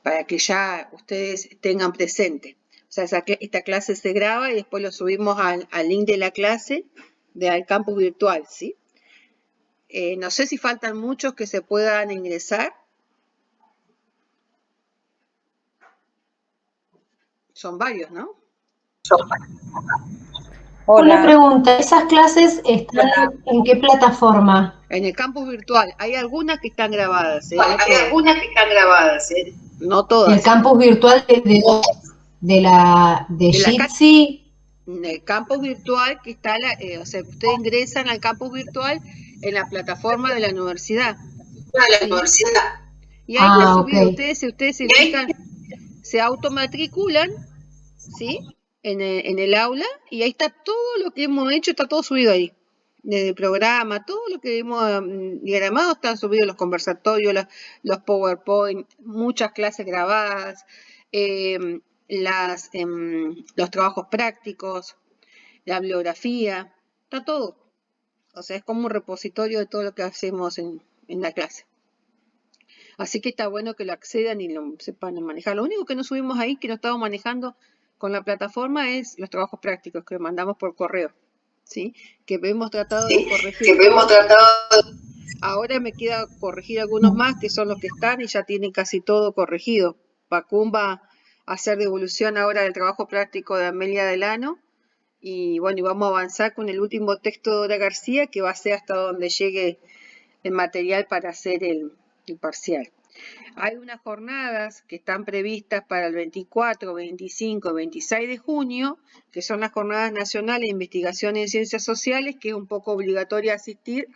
para que ya ustedes tengan presente. O sea, esta clase se graba y después lo subimos al link de la clase al campus virtual, ¿sí? No sé si faltan muchos que se puedan ingresar. Son varios, ¿no? Hola. Una pregunta, ¿esas clases están en qué plataforma? En el campus virtual. Hay algunas que están grabadas, ¿eh? Hay algunas que están grabadas, ¿eh? No todas. ¿El campus virtual de Jitsi? En el campus virtual que está, o sea, ustedes ingresan al campus virtual en la plataforma de la universidad. De la universidad. Y ahí está subido. Okay. Ustedes se fijan, se automatriculan, ¿sí? En el aula, y ahí está todo lo que hemos hecho, está todo subido ahí. Desde el programa, todo lo que hemos diagramado están subidos, los conversatorios, los PowerPoint, muchas clases grabadas, los trabajos prácticos, la bibliografía, está todo. O sea, es como un repositorio de todo lo que hacemos en la clase. Así que está bueno que lo accedan y lo sepan manejar. Lo único que no subimos ahí, que no estamos manejando con la plataforma, es los trabajos prácticos que mandamos por correo, ¿sí? Que hemos tratado de corregir. Ahora me queda corregir algunos más, que son los que están y ya tienen casi todo corregido. Pacum va a hacer devolución ahora del trabajo práctico de Amelia Delano. Y bueno, y vamos a avanzar con el último texto de Dora García, que va a ser hasta donde llegue el material para hacer el parcial. Hay unas jornadas que están previstas para el 24, 25, 26 de junio, que son las jornadas nacionales de investigación en ciencias sociales, que es un poco obligatoria asistir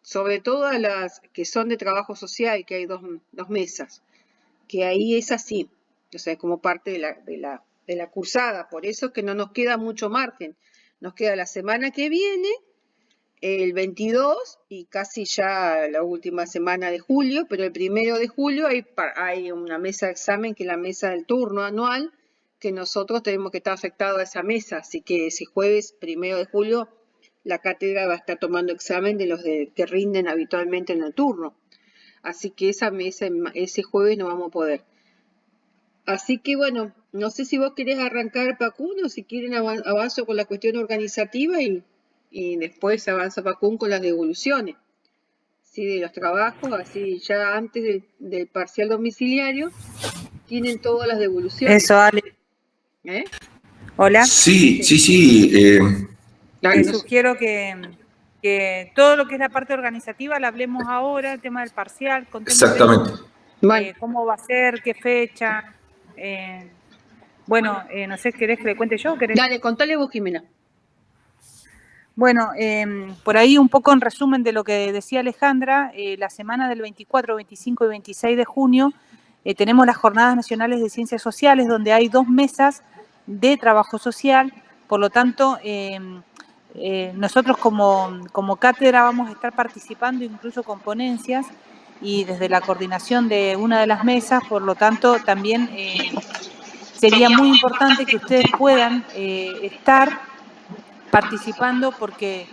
sobre todo a las que son de trabajo social, que hay dos mesas, que ahí es así, o sea, como parte de la cursada. Por eso es que no nos queda mucho margen, nos queda la semana que viene, el 22 y casi ya la última semana de julio, pero el 1 de julio hay una mesa de examen, que es la mesa del turno anual, que nosotros tenemos que estar afectados a esa mesa, así que ese jueves 1 de julio la cátedra va a estar tomando examen de los que rinden habitualmente en el turno, así que esa mesa, ese jueves no vamos a poder. Así que bueno, no sé si vos querés arrancar, Pacún, o si quieren avanzo con la cuestión organizativa y después avanza Pacún con las devoluciones, ¿sí? De los trabajos, así ya antes del parcial domiciliario tienen todas las devoluciones. Eso, Ale. Hola. Sí. Te sugiero que todo lo que es la parte organizativa la hablemos ahora, el tema del parcial. Exactamente. Cómo va a ser, qué fecha. No sé, ¿querés que le cuente yo? Dale, contale vos, Jimena. Bueno, por ahí un poco en resumen de lo que decía Alejandra, la semana del 24, 25 y 26 de junio tenemos las Jornadas Nacionales de Ciencias Sociales, donde hay 2 mesas de trabajo social. Por lo tanto, nosotros como cátedra vamos a estar participando incluso con ponencias y desde la coordinación de una de las mesas. Por lo tanto, también sería muy importante que ustedes puedan estar participando, porque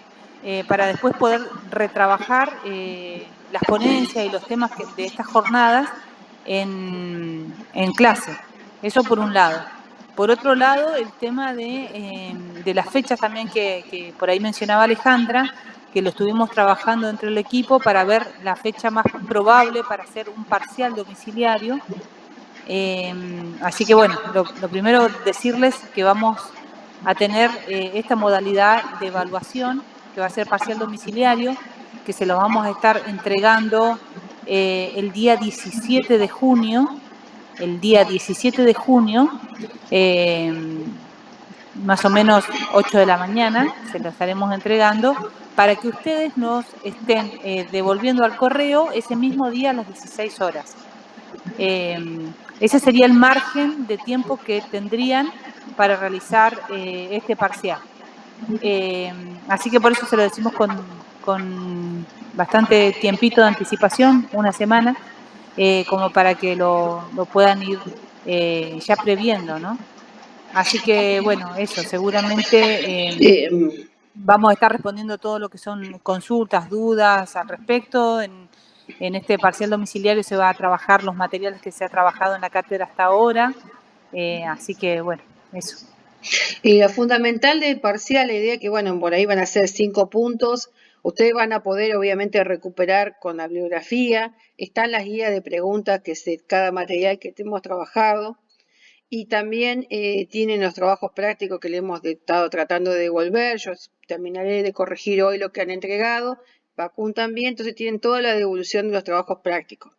para después poder retrabajar las ponencias y los temas de estas jornadas en clase. Eso por un lado. Por otro lado, el tema de las fechas también que por ahí mencionaba Alejandra, que lo estuvimos trabajando entre el equipo para ver la fecha más probable para hacer un parcial domiciliario. Así que bueno, lo primero decirles que vamos a tener esta modalidad de evaluación, que va a ser parcial domiciliario, que se lo vamos a estar entregando el día 17 de junio, más o menos 8 de la mañana, se lo estaremos entregando, para que ustedes nos estén devolviendo al correo ese mismo día a las 16 horas. Ese sería el margen de tiempo que tendrían para realizar este parcial. Así que por eso se lo decimos con bastante tiempito de anticipación, una semana, como para que lo puedan ir ya previendo, ¿no? Así que bueno, eso, seguramente vamos a estar respondiendo todo lo que son consultas, dudas al respecto en este parcial domiciliario se va a trabajar los materiales que se ha trabajado en la cátedra hasta ahora, así que bueno, eso. Y lo fundamental del parcial, la idea que, bueno, por ahí van a ser 5 puntos. Ustedes van a poder, obviamente, recuperar con la bibliografía. Están las guías de preguntas que cada material que hemos trabajado. Y también tienen los trabajos prácticos que le hemos estado tratando de devolver. Yo terminaré de corregir hoy lo que han entregado. Pacún también. Entonces tienen toda la devolución de los trabajos prácticos.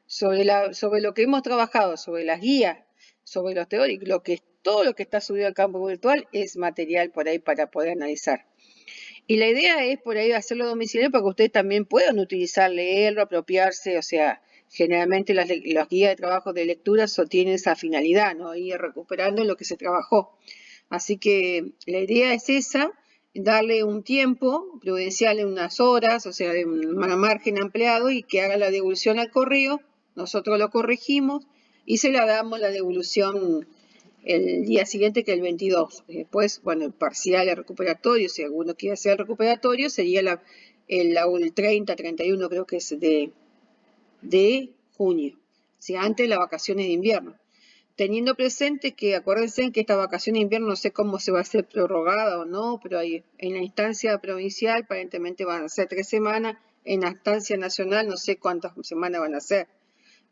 Sobre lo que hemos trabajado, sobre las guías, sobre los teóricos, todo lo que está subido al campo virtual es material por ahí para poder analizar. Y la idea es por ahí hacerlo domiciliario para que ustedes también puedan utilizar, leerlo, apropiarse, o sea, generalmente las guías de trabajo de lectura tienen esa finalidad, ¿no? Ir recuperando lo que se trabajó. Así que la idea es esa, darle un tiempo prudencial en unas horas, o sea, de un margen ampliado, y que haga la devolución al correo, nosotros lo corregimos y se la damos la devolución el día siguiente, que el 22. Después, bueno, el parcial, el recuperatorio, si alguno quiere hacer el recuperatorio, sería el 30, 31, creo que es de junio, si antes de las vacaciones de invierno. Teniendo presente que, acuérdense que esta vacación de invierno no sé cómo se va a hacer prorrogada o no, pero ahí en la instancia provincial aparentemente van a ser 3 semanas, en la instancia nacional no sé cuántas semanas van a ser.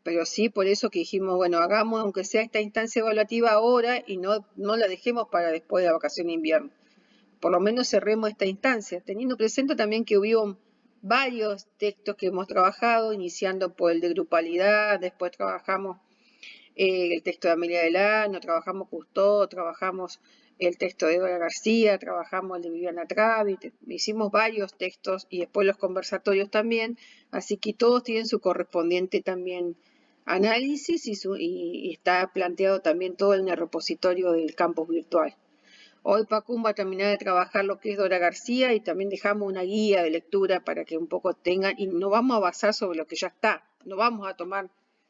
Pero sí, por eso que dijimos, bueno, hagamos aunque sea esta instancia evaluativa ahora y no la dejemos para después de la vacación de invierno. Por lo menos cerremos esta instancia, teniendo presente también que hubo varios textos que hemos trabajado, iniciando por el de grupalidad, después trabajamos el texto de Amelia Delano, trabajamos Cousteau, trabajamos el texto de Dora García, trabajamos el de Viviana Travi, hicimos varios textos y después los conversatorios también, así que todos tienen su correspondiente también análisis y está planteado también todo en el repositorio del campus virtual. Hoy Pacún va a terminar de trabajar lo que es Dora García y también dejamos una guía de lectura para que un poco tengan, y no vamos a basar sobre lo que ya está, no vamos a tomar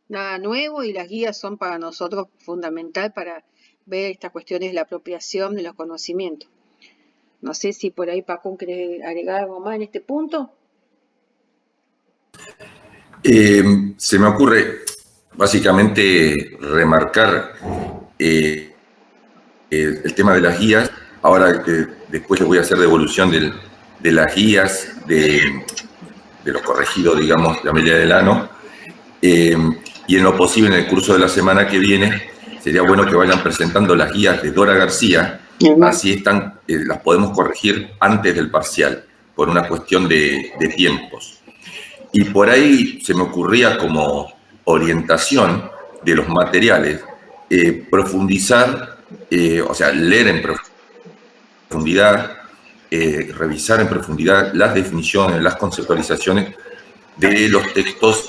nada nuevo y las guías son para nosotros fundamental para ver estas cuestiones de la apropiación de los conocimientos. No sé si por ahí Pacún quiere agregar algo más en este punto. Se me ocurre básicamente remarcar el tema de las guías. Ahora después les voy a hacer devolución de las guías de los corregidos, digamos, de Amelia Delano. Y en lo posible, en el curso de la semana que viene, sería bueno que vayan presentando las guías de Dora García, así las podemos corregir antes del parcial, por una cuestión de tiempos. Y por ahí se me ocurría como orientación de los materiales, profundizar, o sea, leer en profundidad, revisar en profundidad las definiciones, las conceptualizaciones de los textos,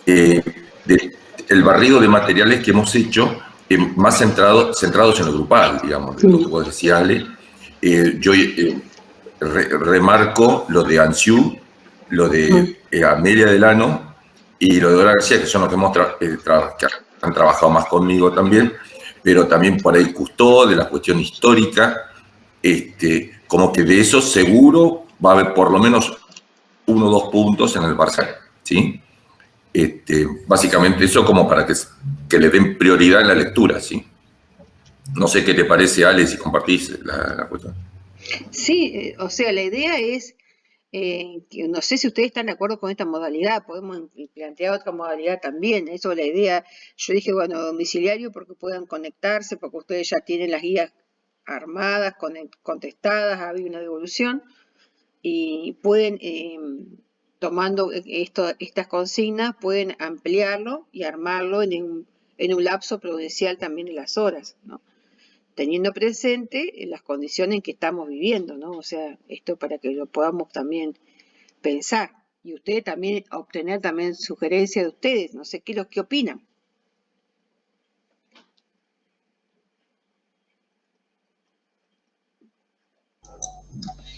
el barrido de materiales que hemos hecho, más centrados en lo grupal, digamos, de lo que vos decías, Ale. Yo remarco lo de Anciu, lo de Amelia Delano y lo de Dora García, que son los que que han trabajado más conmigo también, pero también por ahí Cousteau, de la cuestión histórica, como que de eso seguro va a haber por lo menos 1 o 2 puntos en el parcial, ¿sí? Básicamente eso como para que le den prioridad en la lectura, ¿sí? No sé qué te parece, Ale, si compartís la cuestión. Sí, o sea, la idea es, que no sé si ustedes están de acuerdo con esta modalidad, podemos plantear otra modalidad también, eso es la idea. Yo dije, bueno, domiciliario porque puedan conectarse, porque ustedes ya tienen las guías armadas, contestadas, ha habido una devolución, y pueden, tomando estas consignas, pueden ampliarlo y armarlo en un lapso prudencial también de las horas, ¿no? Teniendo presente las condiciones en que estamos viviendo, ¿no? O sea, esto para que lo podamos también pensar. Y ustedes también obtener también sugerencias de ustedes, no sé qué opinan.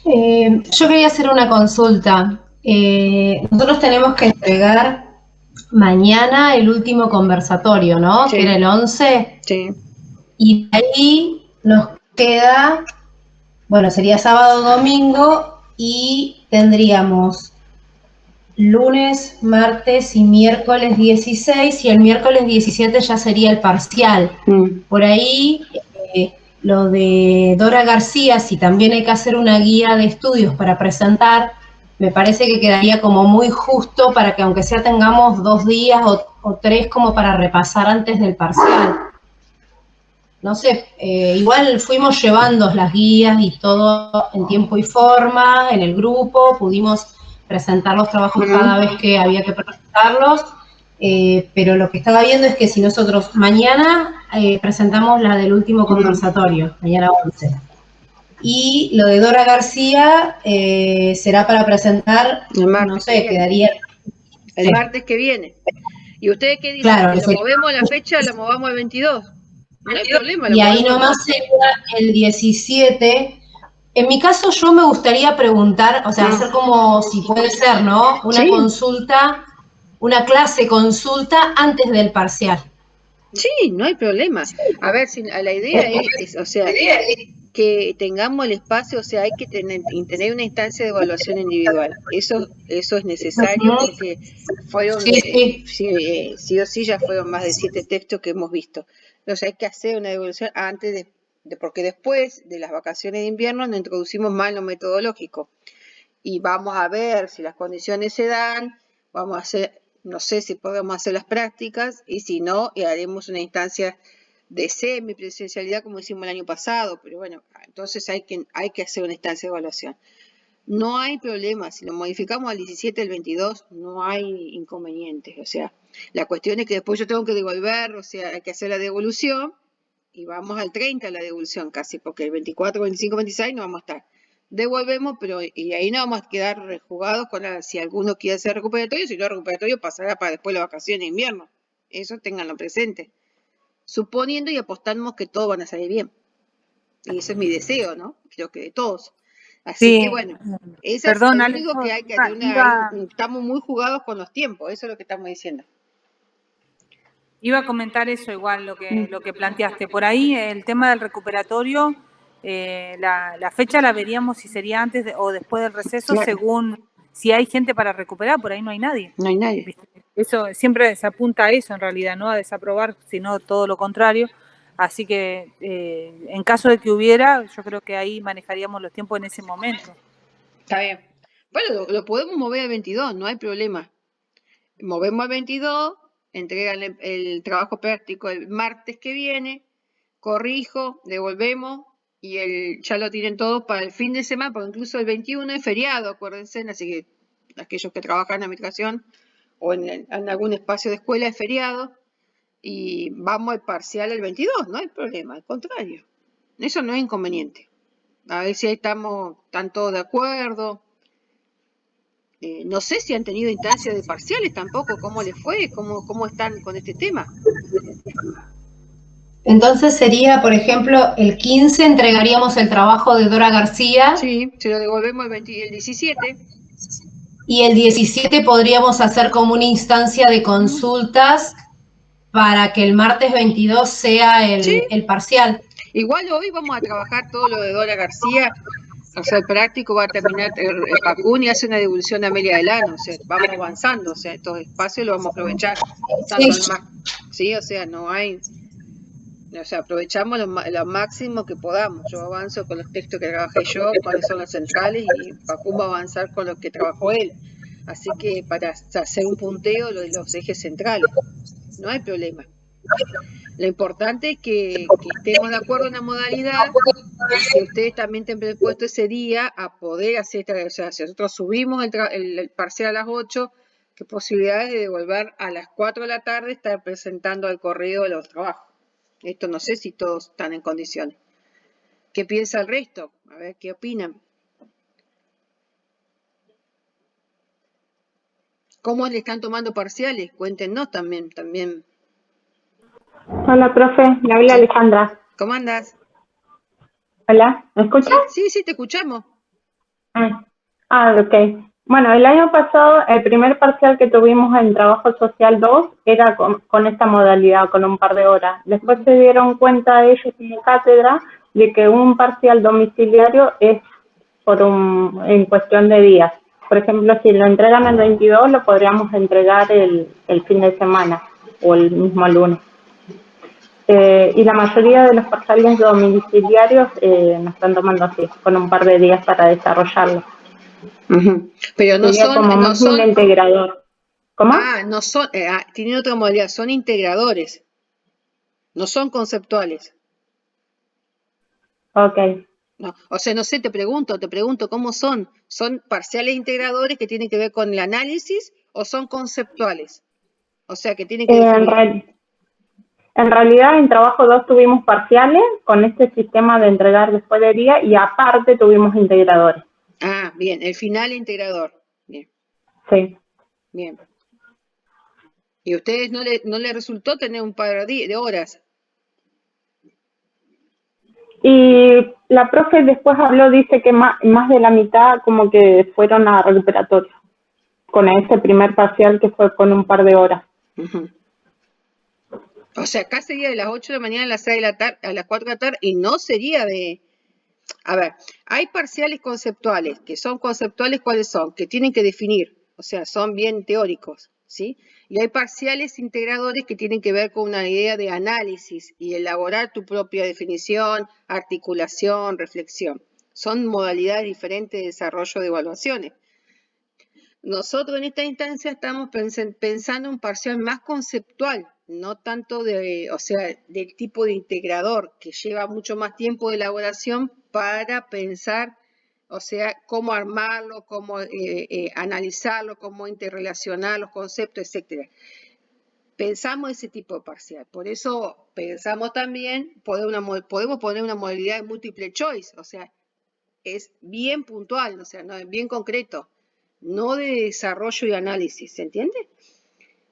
Yo quería hacer una consulta. Nosotros tenemos que entregar mañana el último conversatorio, ¿no? Sí. Que era el 11. Sí. Y de ahí nos queda, bueno, sería sábado, domingo, y tendríamos lunes, martes y miércoles 16, y el miércoles 17 ya sería el parcial. Por ahí, lo de Dora García, si también hay que hacer una guía de estudios para presentar, me parece que quedaría como muy justo para que aunque sea tengamos 2 días o 3 como para repasar antes del parcial. No sé, igual fuimos llevando las guías y todo en tiempo y forma, en el grupo, pudimos presentar los trabajos cada vez que había que presentarlos, pero lo que estaba viendo es que si nosotros mañana presentamos la del último conversatorio, mañana 11, y lo de Dora García será para presentar, no sé, quedaría... El martes que viene. ¿Y ustedes qué dicen? Claro, ¿Que lo movemos la fecha, la movamos al 22? No hay problema. Y ahí nomás sería el 17. En mi caso yo me gustaría preguntar, o sea, hacer como, si puede ser, ¿no? Una consulta, una clase consulta antes del parcial. Sí, no hay problema. A ver, si la idea es, o sea, que tengamos el espacio, o sea, hay que tener una instancia de evaluación individual. Eso es necesario porque fueron, sí o sí, ya fueron más de 7 textos que hemos visto. Entonces hay que hacer una evaluación antes porque después de las vacaciones de invierno nos introducimos más en lo metodológico. Y vamos a ver si las condiciones se dan, vamos a hacer, no sé si podemos hacer las prácticas, y si no, haremos una instancia de semipresencialidad como hicimos el año pasado, pero bueno, entonces hay que hacer una instancia de evaluación. No hay problema, si lo modificamos al 17, al 22, no hay inconvenientes, o sea, la cuestión es que después yo tengo que devolver, o sea, hay que hacer la devolución, y vamos al 30 a la devolución casi, porque el 24, 25, 26 no vamos a estar. Devolvemos, pero y ahí no vamos a quedar rejugados con si alguno quiere hacer recuperatorio, si no recuperatorio pasará para después la vacación de invierno. Eso ténganlo presente. Suponiendo y apostamos que todos van a salir bien. Y eso es mi deseo, ¿no? Creo que de todos. Así que bueno, eso es lo único que hay que hacer. Estamos muy jugados con los tiempos, eso es lo que estamos diciendo. Iba a comentar eso igual, lo que planteaste. Por ahí el tema del recuperatorio, la fecha la veríamos si sería antes o después del receso, claro, según si hay gente para recuperar, por ahí no hay nadie. No hay nadie. Eso siempre se apunta a eso en realidad, no a desaprobar, sino todo lo contrario. Así que en caso de que hubiera, yo creo que ahí manejaríamos los tiempos en ese momento. Está bien. Bueno, lo podemos mover al 22, no hay problema. Movemos al 22, entregan el trabajo práctico el martes que viene, corrijo, devolvemos y ya lo tienen todos para el fin de semana, porque incluso el 21 es feriado, acuérdense, así que aquellos que trabajan en aplicación o en algún espacio de escuela es feriado, y vamos al parcial el 22, no hay problema, al contrario, eso no es inconveniente. A ver si ahí están todos de acuerdo. No sé si han tenido instancias de parciales tampoco, ¿cómo les fue? ¿Cómo están con este tema? Entonces sería, por ejemplo, el 15 entregaríamos el trabajo de Dora García. Sí, se lo devolvemos el 17. Y el 17 podríamos hacer como una instancia de consultas para que el martes 22 sea el parcial. Igual hoy vamos a trabajar todo lo de Dora García. O sea, el práctico va a terminar el Pacún y hace una devolución a Amelia Delano. O sea, vamos avanzando. O sea, estos espacios los vamos a aprovechar. Sí, o sea, no hay... O sea, aprovechamos lo máximo que podamos. Yo avanzo con los textos que trabajé yo, cuáles son los centrales, y Pacún va a avanzar con los que trabajó él. Así que para hacer un punteo de los ejes centrales, no hay problema. Lo importante es que estemos de acuerdo en la modalidad, y que ustedes también estén predispuestos ese día a poder hacer esta, o sea, si nosotros subimos el parcial a las 8, ¿qué posibilidades de devolver a las 4 de la tarde estar presentando al correo de los trabajos? Esto no sé si todos están en condiciones. ¿Qué piensa el resto? A ver, ¿qué opinan? ¿Cómo le están tomando parciales? Cuéntenos también. Hola, profe. Le habla Alejandra. ¿Cómo andas? Hola, ¿me escuchas? Sí, te escuchamos. Ok. Bueno, el año pasado, el primer parcial que tuvimos en Trabajo Social 2 era con esta modalidad, con un par de horas. Después se dieron cuenta ellos en la cátedra de que un parcial domiciliario es en cuestión de días. Por ejemplo, si lo entregan el 22, lo podríamos entregar el fin de semana o el mismo lunes. Y la mayoría de los parciales domiciliarios nos están tomando así, con un par de días para desarrollarlo. Pero no sería son, como no más son, un integrador. ¿Cómo? No son, tienen otra modalidad, son integradores, no son conceptuales. Ok. No, o sea, no sé, te pregunto, ¿cómo son? ¿Son parciales integradores que tienen que ver con el análisis o son conceptuales? O sea, que tienen que definir. En realidad, en trabajo 2 tuvimos parciales con este sistema de entregar después de día y aparte tuvimos integradores. Ah, bien, el final integrador. Bien. Sí. Bien. ¿Y a ustedes no le resultó tener un par de horas? Y la profe después habló, dice que más de la mitad como que fueron a recuperatorio, con ese primer parcial que fue con un par de horas. O sea, acá sería de las 8 de la mañana a las 6 de la tarde, a las 4 de la tarde, y no sería de... A ver, hay parciales conceptuales, que son conceptuales, ¿cuáles son? Que tienen que definir, o sea, son bien teóricos, ¿sí? Y hay parciales integradores que tienen que ver con una idea de análisis y elaborar tu propia definición, articulación, reflexión. Son modalidades diferentes de desarrollo de evaluaciones. Nosotros en esta instancia estamos pensando un parcial más conceptual, no tanto del tipo de integrador, que lleva mucho más tiempo de elaboración para pensar, o sea, cómo armarlo, cómo analizarlo, cómo interrelacionar los conceptos, etc. Pensamos ese tipo de parcial. Por eso pensamos también, podemos poner una modalidad de múltiple choice, o sea, es bien puntual, o sea, no es bien concreto. No de desarrollo y análisis, ¿se entiende?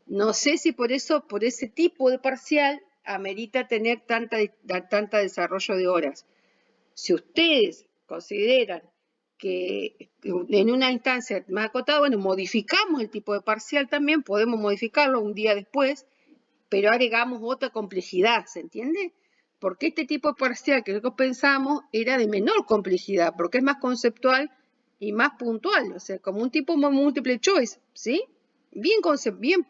No sé si por ese tipo de parcial amerita tener tanta desarrollo de horas. Si ustedes consideran que en una instancia más acotada, bueno, modificamos el tipo de parcial también, podemos modificarlo un día después, pero agregamos otra complejidad, ¿se entiende? Porque este tipo de parcial que nosotros pensamos era de menor complejidad, porque es más conceptual y más puntual, o sea, como un tipo múltiple choice, ¿sí? Bien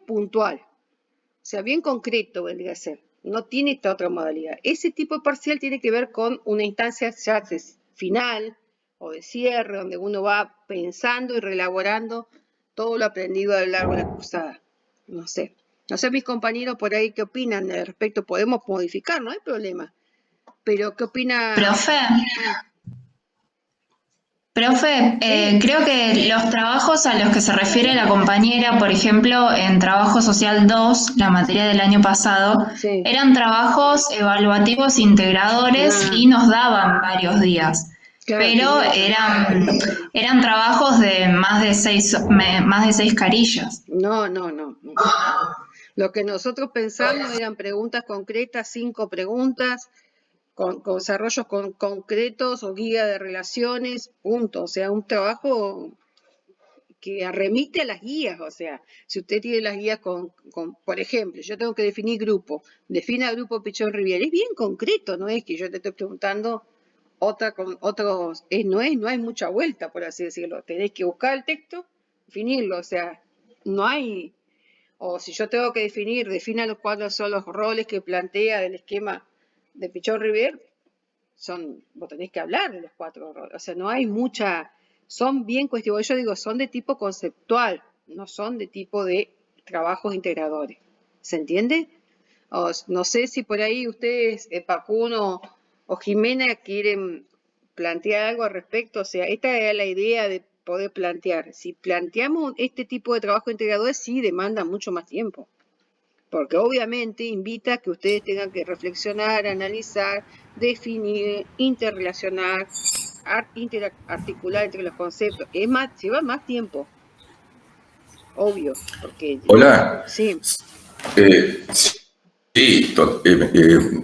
puntual, o sea, bien concreto vendría a ser. No tiene esta otra modalidad. Ese tipo de parcial tiene que ver con una instancia ya de final o de cierre, donde uno va pensando y reelaborando todo lo aprendido a lo largo de la cursada. No sé, mis compañeros por ahí qué opinan al respecto. Podemos modificar, no hay problema. Pero ¿qué opina? Profe, creo que los trabajos a los que se refiere la compañera, por ejemplo, en Trabajo Social 2, la materia del año pasado, sí, eran trabajos evaluativos integradores y nos daban varios días. Claro, pero eran trabajos de más de seis carillas. No. Lo que nosotros pensamos eran preguntas concretas, 5 preguntas, con desarrollos concretos o guía de relaciones, punto. O sea, un trabajo que remite a las guías. O sea, si usted tiene las guías por ejemplo, yo tengo que definir grupo, defina grupo Pichón Riviera, es bien concreto, no es que yo te estoy preguntando no hay mucha vuelta, por así decirlo. Tenés que buscar el texto, definirlo, o sea, no hay... O si yo tengo que defina los cuáles son los roles que plantea del esquema de Pichón Rivier, vos tenés que hablar de los 4 roles. O sea, no hay mucha, son bien cuestionables. Yo digo, son de tipo conceptual, no son de tipo de trabajos integradores. ¿Se entiende? No sé si por ahí ustedes, Pacuno o Jimena, quieren plantear algo al respecto. O sea, esta era la idea de poder plantear. Si planteamos este tipo de trabajo integrador, sí demanda mucho más tiempo. Porque obviamente invita a que ustedes tengan que reflexionar, analizar, definir, interrelacionar, articular entre los conceptos. Lleva más tiempo. Obvio. Porque, Hola. Sí. Sí,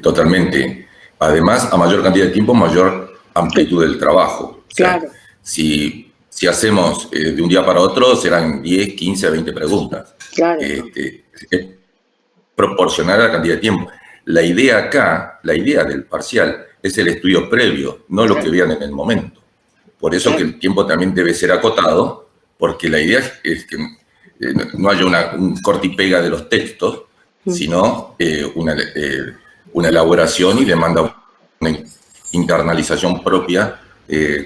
totalmente. Además, a mayor cantidad de tiempo, mayor amplitud del trabajo. O sea, claro. Si hacemos de un día para otro, serán 10, 15, 20 preguntas. Claro. Es proporcional a la cantidad de tiempo. La idea del parcial, es el estudio previo, no lo que vean en el momento. Por eso que el tiempo también debe ser acotado porque la idea es que no haya un corte y pega de los textos, sino una elaboración y demanda una internalización propia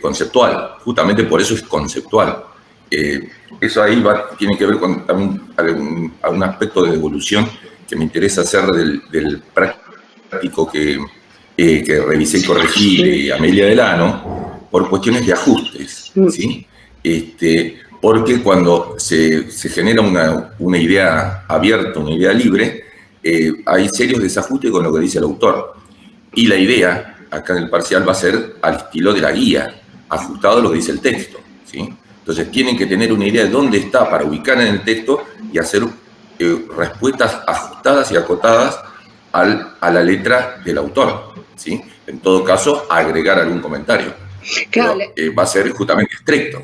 conceptual. Justamente por eso es conceptual. Eso ahí tiene que ver con también algún aspecto de devolución que me interesa hacer del práctico que revisé y corregí de Amelia Delano por cuestiones de ajustes, ¿sí? Porque cuando se genera una idea abierta, una idea libre, hay serios desajustes con lo que dice el autor. Y la idea, acá en el parcial, va a ser al estilo de la guía, ajustado a lo que dice el texto, ¿sí? Entonces tienen que tener una idea de dónde está para ubicar en el texto y hacer respuestas ajustadas y acotadas a la letra del autor, ¿sí? En todo caso, agregar algún comentario. Claro, pero, va a ser justamente estricto.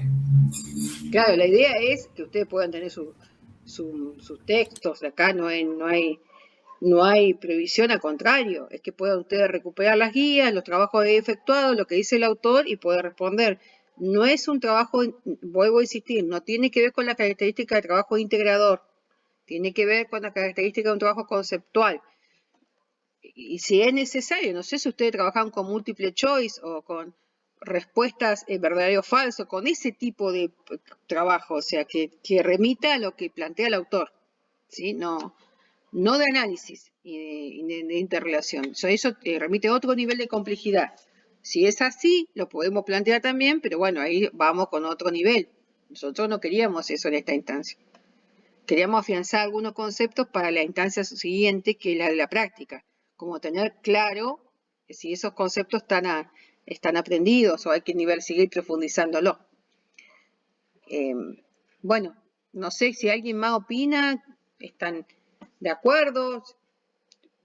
Claro, la idea es que ustedes puedan tener sus textos. Acá no hay previsión, al contrario, es que puedan ustedes recuperar las guías, los trabajos efectuados, lo que dice el autor y poder responder. No es un trabajo, vuelvo a insistir, no tiene que ver con la característica de trabajo integrador, tiene que ver con la característica de un trabajo conceptual. Y si es necesario, no sé si ustedes trabajan con múltiple choice o con respuestas verdadero o falso, con ese tipo de trabajo, o sea, que remita a lo que plantea el autor, ¿sí? No de análisis y de interrelación. Eso remite a otro nivel de complejidad. Si es así, lo podemos plantear también, pero bueno, ahí vamos con otro nivel. Nosotros no queríamos eso en esta instancia. Queríamos afianzar algunos conceptos para la instancia siguiente, que es la de la práctica. Como tener claro si esos conceptos están aprendidos o hay que seguir profundizándolo. Bueno, no sé si alguien más opina, están de acuerdo,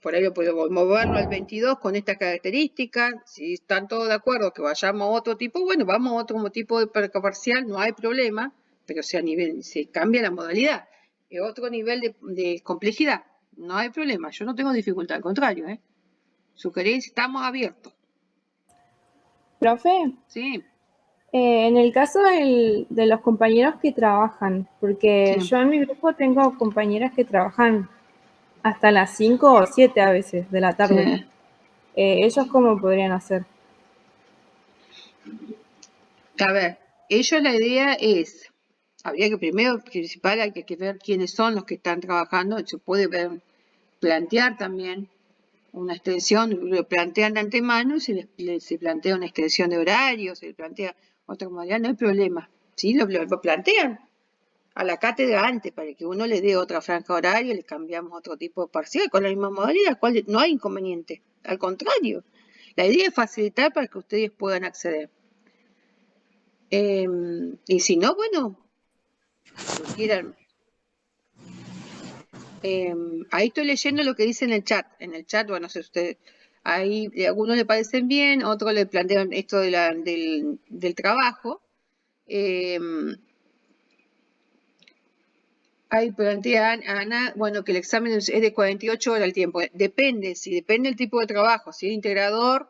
por ahí lo podemos moverlo al 22 con esta característica. Si están todos de acuerdo que vayamos a otro tipo, bueno, vamos a otro tipo de parcial, no hay problema, pero se cambia la modalidad, es otro nivel de complejidad, no hay problema, yo no tengo dificultad, al contrario, sugerencia, estamos abiertos. Profe, sí. En el caso de los compañeros que trabajan, porque Sí. yo en mi grupo tengo compañeras que trabajan hasta las 5 o 7 a veces de la tarde. Sí. ¿Ellos cómo podrían hacer? A ver, la idea es, habría que principal hay que ver quiénes son los que están trabajando, se puede plantear también una extensión, lo plantean de antemano, se plantea una extensión de horario, se le plantea otra modalidad, no hay problema, ¿sí? Lo plantean a la cátedra antes, para que uno le dé otra franja horaria, le cambiamos otro tipo de parcial con la misma modalidad, no hay inconveniente, al contrario, la idea es facilitar para que ustedes puedan acceder. Y si no, bueno, lo quieran. Ahí estoy leyendo lo que dice en el chat. En el chat, bueno, no sé ustedes, ahí a algunos le parecen bien, a otros le plantean esto del trabajo. Ahí plantea Ana, bueno, que el examen es de 48 horas el tiempo. Depende el tipo de trabajo. Si es integrador,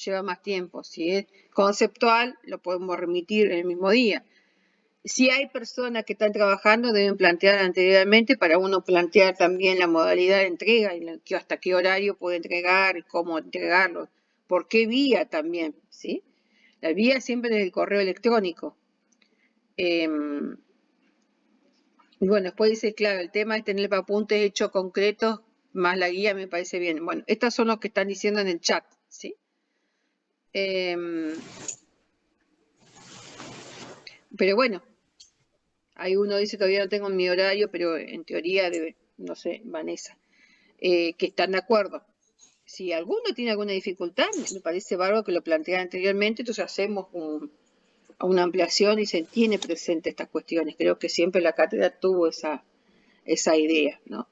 lleva más tiempo. Si es conceptual, lo podemos remitir en el mismo día. Si hay personas que están trabajando, deben plantear anteriormente para uno plantear también la modalidad de entrega, y hasta qué horario puede entregar y cómo entregarlo. ¿Por qué vía también? ¿Sí? La vía siempre es el correo electrónico. Y bueno, después dice, claro, el tema es tener apuntes hechos concretos, más la guía me parece bien. Bueno, estos son los que están diciendo en el chat, ¿sí? Pero bueno, hay uno dice, todavía no tengo mi horario, pero en teoría debe, no sé, Vanessa, que están de acuerdo. Si alguno tiene alguna dificultad, me parece bárbaro que lo plantea anteriormente, entonces hacemos una ampliación y se tiene presente estas cuestiones. Creo que siempre la cátedra tuvo esa idea, ¿no?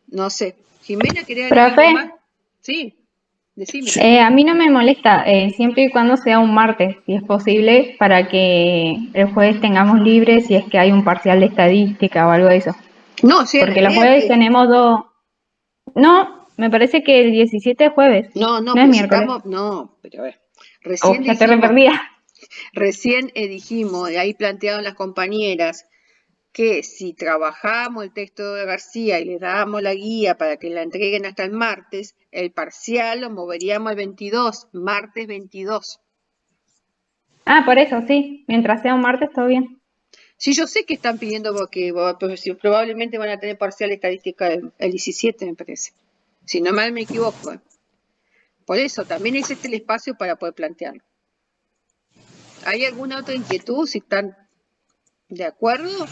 No sé. Jimena, ¿quería decir algo más? Sí, decime. A mí no me molesta, siempre y cuando sea un martes, si es posible, para que el jueves tengamos libre si es que hay un parcial de estadística o algo de eso. No, sí, porque los jueves tenemos dos. No, me parece que el 17 es jueves. No es miércoles. no, pero a ver. Recién ya te re perdida. Recién dijimos, ahí plantearon las compañeras, que si trabajamos el texto de García y le dábamos la guía para que la entreguen hasta el martes, el parcial lo moveríamos al 22, martes 22. Ah, por eso, sí. Mientras sea un martes, todo bien. Sí, yo sé que están pidiendo porque probablemente van a tener parcial estadística el 17, me parece. Si no mal me equivoco. Por eso, también existe el espacio para poder plantearlo. ¿Hay alguna otra inquietud? Si están de acuerdo.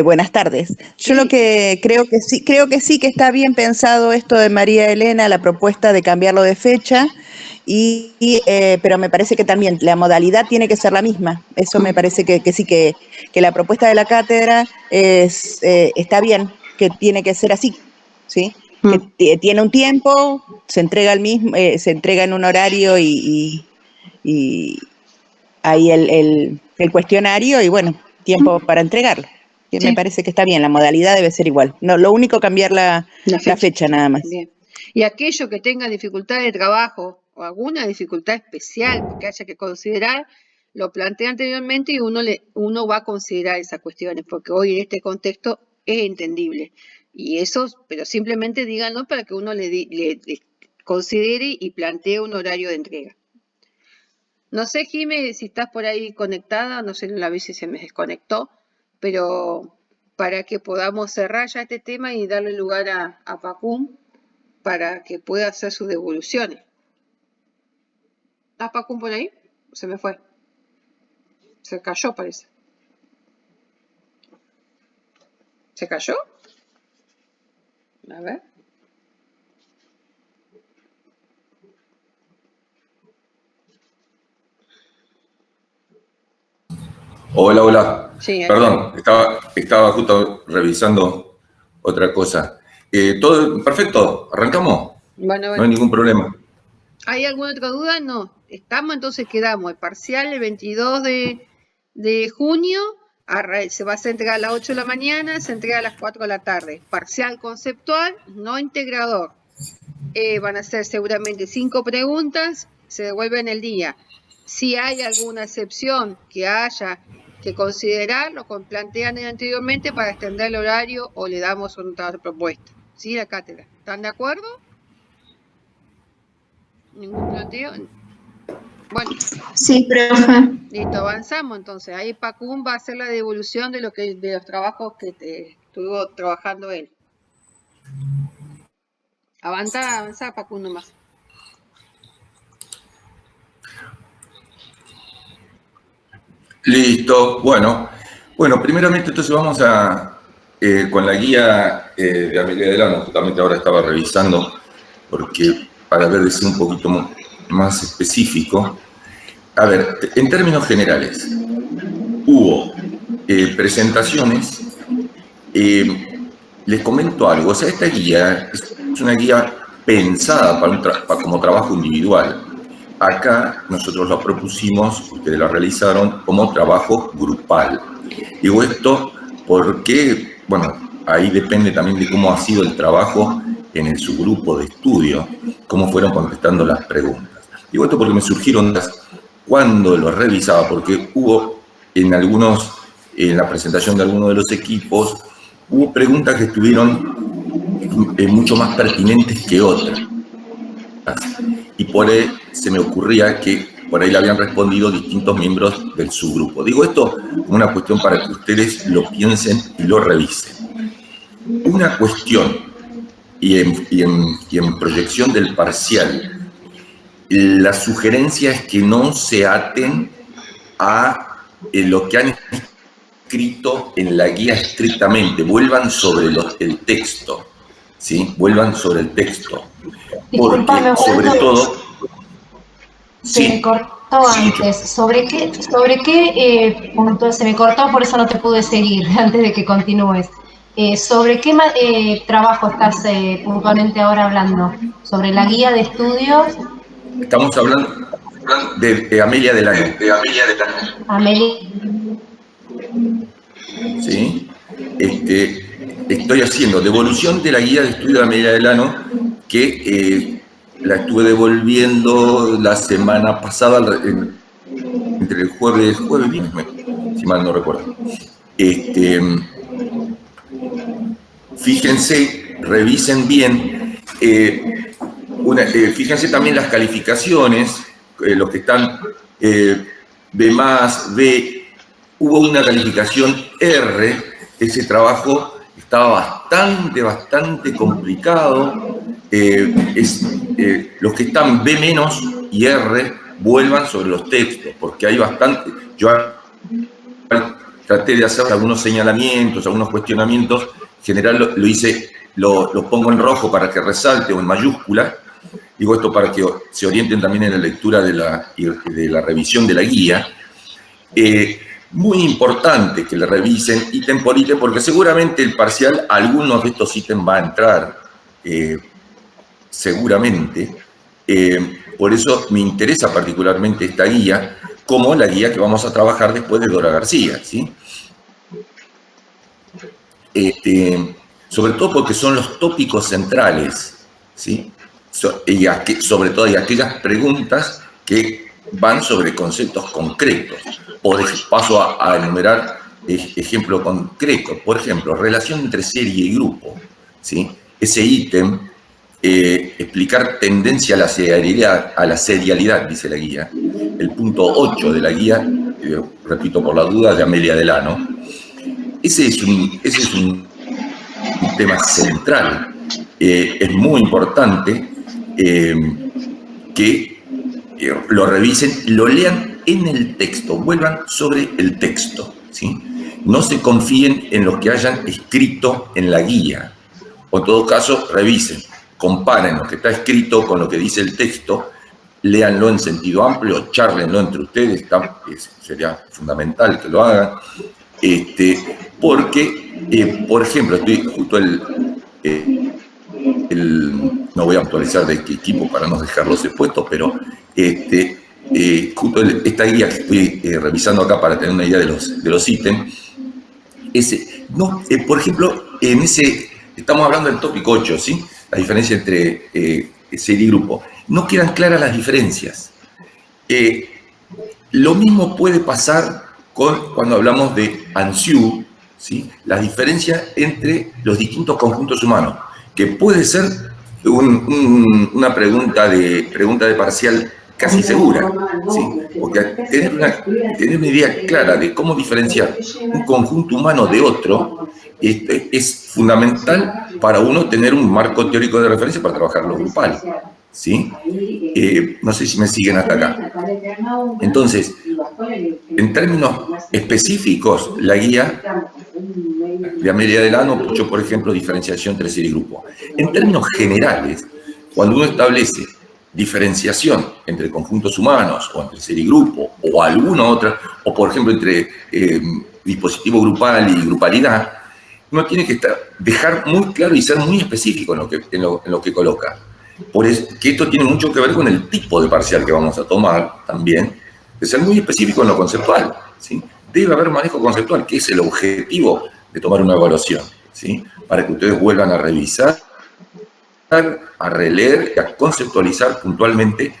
Buenas tardes. Yo lo que creo que sí que está bien pensado esto de María Elena, la propuesta de cambiarlo de fecha, pero me parece que también la modalidad tiene que ser la misma. Eso me parece que sí, que la propuesta de la cátedra está bien, que tiene que ser así, ¿sí? Que tiene un tiempo, se entrega se entrega en un horario y ahí el cuestionario y bueno, tiempo para entregarlo. Sí. Me parece que está bien, la modalidad debe ser igual. No, lo único cambiar la fecha nada más. Bien. Y aquello que tenga dificultad de trabajo o alguna dificultad especial que haya que considerar, lo planteé anteriormente y uno va a considerar esas cuestiones, porque hoy en este contexto es entendible. Y eso, pero simplemente díganlo para que uno le considere y plantee un horario de entrega. No sé, Jimé, si estás por ahí conectada, no sé, la vez si se me desconectó, pero para que podamos cerrar ya este tema y darle lugar a Pacum para que pueda hacer sus devoluciones. ¿Está Pacum por ahí? Se me fue. Se cayó, parece. ¿Se cayó? A ver. Hola, hola. Sí, perdón, estaba justo revisando otra cosa. Todo perfecto, arrancamos. Bueno. No hay ningún problema. ¿Hay alguna otra duda? No. Estamos, entonces quedamos. El parcial el 22 de junio se va a entregar a las 8 de la mañana, se entrega a las 4 de la tarde. Parcial conceptual, no integrador. Van a ser seguramente 5 preguntas, se devuelven el día. Si hay alguna excepción que haya que considerar, lo plantean anteriormente para extender el horario o le damos otra propuesta. ¿Sí, la cátedra? ¿Están de acuerdo? ¿Ningún planteo? Bueno. Sí, profe. Listo, avanzamos entonces. Ahí Pacum va a hacer la devolución de los trabajos que estuvo trabajando él. Avanza Pacum nomás. Listo, bueno, primeramente entonces vamos con la guía de Amelia Delano, justamente ahora estaba revisando, porque para ver de ser un poquito más específico. A ver, en términos generales, hubo presentaciones, les comento algo, o sea, esta guía es una guía pensada como trabajo individual. Acá nosotros lo propusimos, ustedes lo realizaron como trabajo grupal. Digo esto porque, bueno, ahí depende también de cómo ha sido el trabajo en el subgrupo de estudio, cómo fueron contestando las preguntas. Digo esto porque me surgieron cuando lo revisaba, porque hubo en la presentación de algunos de los equipos, hubo preguntas que estuvieron mucho más pertinentes que otras. Y por ahí se me ocurría que por ahí le habían respondido distintos miembros del subgrupo. Digo esto como una cuestión para que ustedes lo piensen y lo revisen. Una cuestión, y en proyección del parcial, la sugerencia es que no se aten a lo que han escrito en la guía estrictamente, vuelvan sobre el texto, ¿sí? Vuelvan sobre el texto. Porque, sobre todo... Se me cortó antes. ¿Sobre qué punto se me cortó? Por eso no te pude seguir antes de que continúes. ¿Sobre qué trabajo estás puntualmente ahora hablando? ¿Sobre la guía de estudios? Estamos hablando de Amelia Delano. Amelia. ¿Sí? Estoy haciendo devolución de la guía de estudio de Amelia Delano, que la estuve devolviendo la semana pasada, entre el jueves y viernes, si mal no recuerdo. Fíjense, revisen bien, fíjense también las calificaciones, los que están B+, B, hubo una calificación R, ese trabajo estaba bastante complicado, los que están B- y R vuelvan sobre los textos, porque hay bastante, yo traté de hacer algunos señalamientos, algunos cuestionamientos, en general lo pongo en rojo para que resalte o en mayúscula, digo esto para que se orienten también en la lectura de la revisión de la guía. Muy importante que le revisen ítem por ítem, porque seguramente el parcial, algunos de estos ítems va a entrar, seguramente. Por eso me interesa particularmente esta guía, como la guía que vamos a trabajar después de Dora García, ¿sí? Sobre todo porque son los tópicos centrales, ¿sí? Sobre todo hay aquellas preguntas que van sobre conceptos concretos. Paso a enumerar ejemplos concretos. Por ejemplo, relación entre serie y grupo, ¿sí? Ese ítem, explicar tendencia a la serialidad, dice la guía. El punto 8 de la guía, repito por la duda, de Amelia Delano. Ese es un tema central. Es muy importante que lo revisen, lo lean en el texto, vuelvan sobre el texto, ¿sí? No se confíen en lo que hayan escrito en la guía, o en todo caso revisen, comparen lo que está escrito con lo que dice el texto, léanlo en sentido amplio, chárlenlo entre ustedes, sería fundamental que lo hagan, porque, por ejemplo, estoy justo no voy a actualizar de qué equipo para no dejarlos expuestos, pero justo esta guía que estoy revisando acá para tener una idea de los ítems, por ejemplo, estamos hablando del tópico 8, ¿sí? La diferencia entre serie y grupo. No quedan claras las diferencias. Lo mismo puede pasar cuando hablamos de ANSIU, ¿sí? La diferencia entre los distintos conjuntos humanos, que puede ser una pregunta de parcial casi segura, ¿sí? Porque tener una idea clara de cómo diferenciar un conjunto humano de otro es fundamental para uno tener un marco teórico de referencia para trabajar lo grupal, ¿sí? No sé si me siguen hasta acá. Entonces, en términos específicos, la guía de Amelia Delano, yo, por ejemplo, diferenciación entre serie y grupo. En términos generales, cuando uno establece diferenciación entre conjuntos humanos o entre serie y grupo o alguna otra, o por ejemplo entre dispositivo grupal y grupalidad, uno tiene que dejar muy claro y ser muy específico en lo que coloca. Por eso, que esto tiene mucho que ver con el tipo de parcial que vamos a tomar también, de ser muy específico en lo conceptual, ¿sí? Debe haber manejo conceptual, que es el objetivo de tomar una evaluación, ¿sí? Para que ustedes vuelvan a revisar, a releer y a conceptualizar puntualmente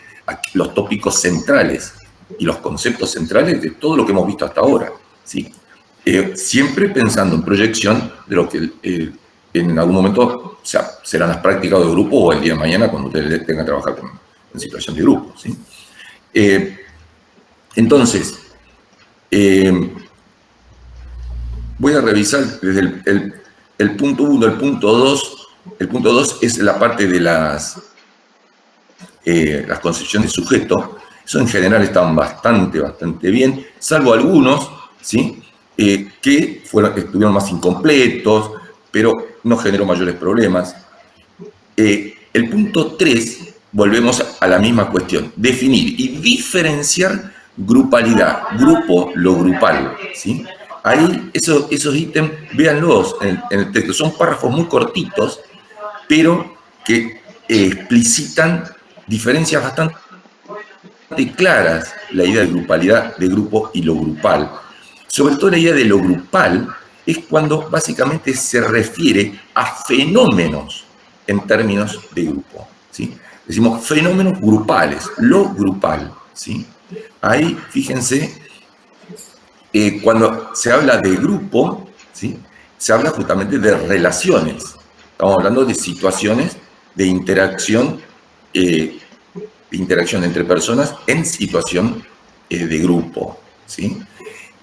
los tópicos centrales y los conceptos centrales de todo lo que hemos visto hasta ahora, ¿sí? Siempre pensando en proyección de lo que en algún momento serán las prácticas de grupo o el día de mañana cuando ustedes tengan que trabajar en situación de grupo, ¿sí? Entonces, voy a revisar desde el punto 1, el punto 2. El punto 2 es la parte de las concepciones de sujeto. Eso en general están bastante bien, salvo algunos, ¿sí? Que estuvieron más incompletos, pero no generó mayores problemas. El punto 3, volvemos a la misma cuestión, definir y diferenciar grupalidad, grupo, lo grupal, ¿sí? Ahí esos ítems, véanlos en el texto, son párrafos muy cortitos, pero que explicitan diferencias bastante claras, la idea de grupalidad, de grupo y lo grupal. Sobre todo la idea de lo grupal es cuando básicamente se refiere a fenómenos en términos de grupo, ¿sí? decimos fenómenos grupales, lo grupal, ¿sí? Ahí, fíjense, cuando se habla de grupo, ¿sí? Se habla justamente de relaciones. Estamos hablando de situaciones de interacción entre personas en situación de grupo, ¿sí?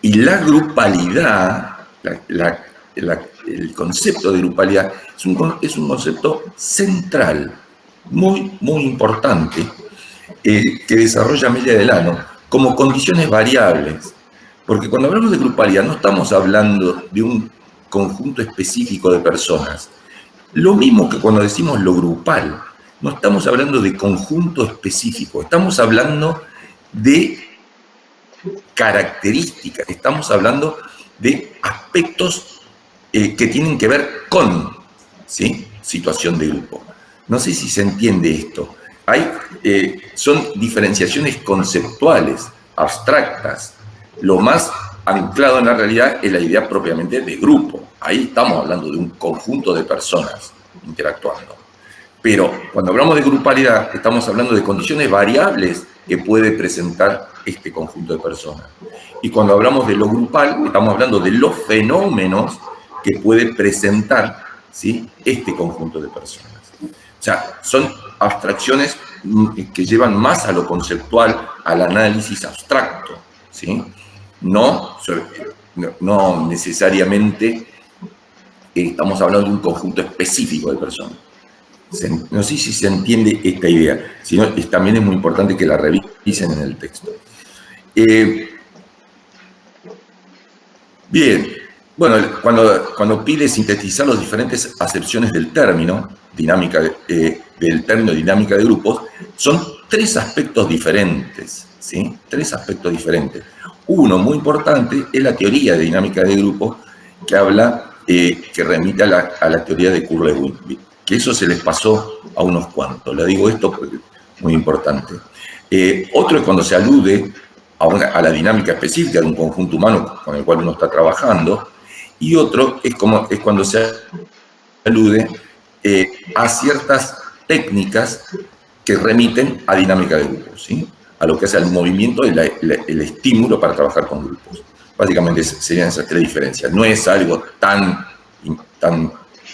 Y la grupalidad, el concepto de grupalidad es un concepto central, muy, muy importante, que desarrolla Amelia Delano como condiciones variables. Porque cuando hablamos de grupalidad no estamos hablando de un conjunto específico de personas. Lo mismo que cuando decimos lo grupal, no estamos hablando de conjunto específico, estamos hablando de características, estamos hablando de aspectos que tienen que ver con, ¿sí?, situación de grupo. No sé si se entiende esto. Son diferenciaciones conceptuales, abstractas. Lo más anclado en la realidad es la idea propiamente de grupo. Ahí estamos hablando de un conjunto de personas interactuando. Pero cuando hablamos de grupalidad, estamos hablando de condiciones variables que puede presentar este conjunto de personas. Y cuando hablamos de lo grupal, estamos hablando de los fenómenos que puede presentar, ¿sí?, este conjunto de personas. O sea, son abstracciones que llevan más a lo conceptual, al análisis abstracto, ¿sí? No necesariamente estamos hablando de un conjunto específico de personas. No sé si se entiende esta idea, sino también es muy importante que la revisen en el texto. Bien, bueno, cuando pide sintetizar las diferentes acepciones del término, dinámica de grupos, son tres aspectos diferentes, ¿sí? Tres aspectos diferentes. Uno muy importante es la teoría de dinámica de grupos, que habla, que remite a la teoría de Kurzweil, que eso se les pasó a unos cuantos. Le digo esto porque es muy importante. Otro es cuando se alude a la dinámica específica de un conjunto humano con el cual uno está trabajando, y otro es cuando se alude a ciertas técnicas que remiten a dinámica de grupos, ¿sí?, a lo que es el movimiento y el estímulo para trabajar con grupos. Básicamente serían esas tres diferencias. No es algo tan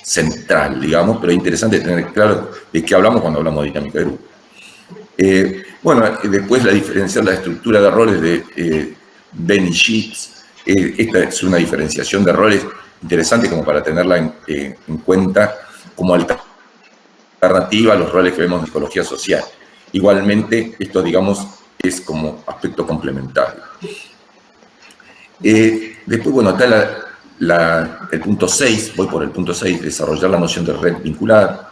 central, digamos, pero es interesante tener claro de qué hablamos cuando hablamos de dinámica de grupos. Bueno, después la diferenciar la estructura de roles de Ben y Sheets. Esta es una diferenciación de roles interesante como para tenerla en cuenta como alternativa a los roles que vemos en psicología social. Igualmente, esto, digamos, es como aspecto complementario. Después, bueno, está el punto 6, voy por el punto 6, desarrollar la noción de red vincular.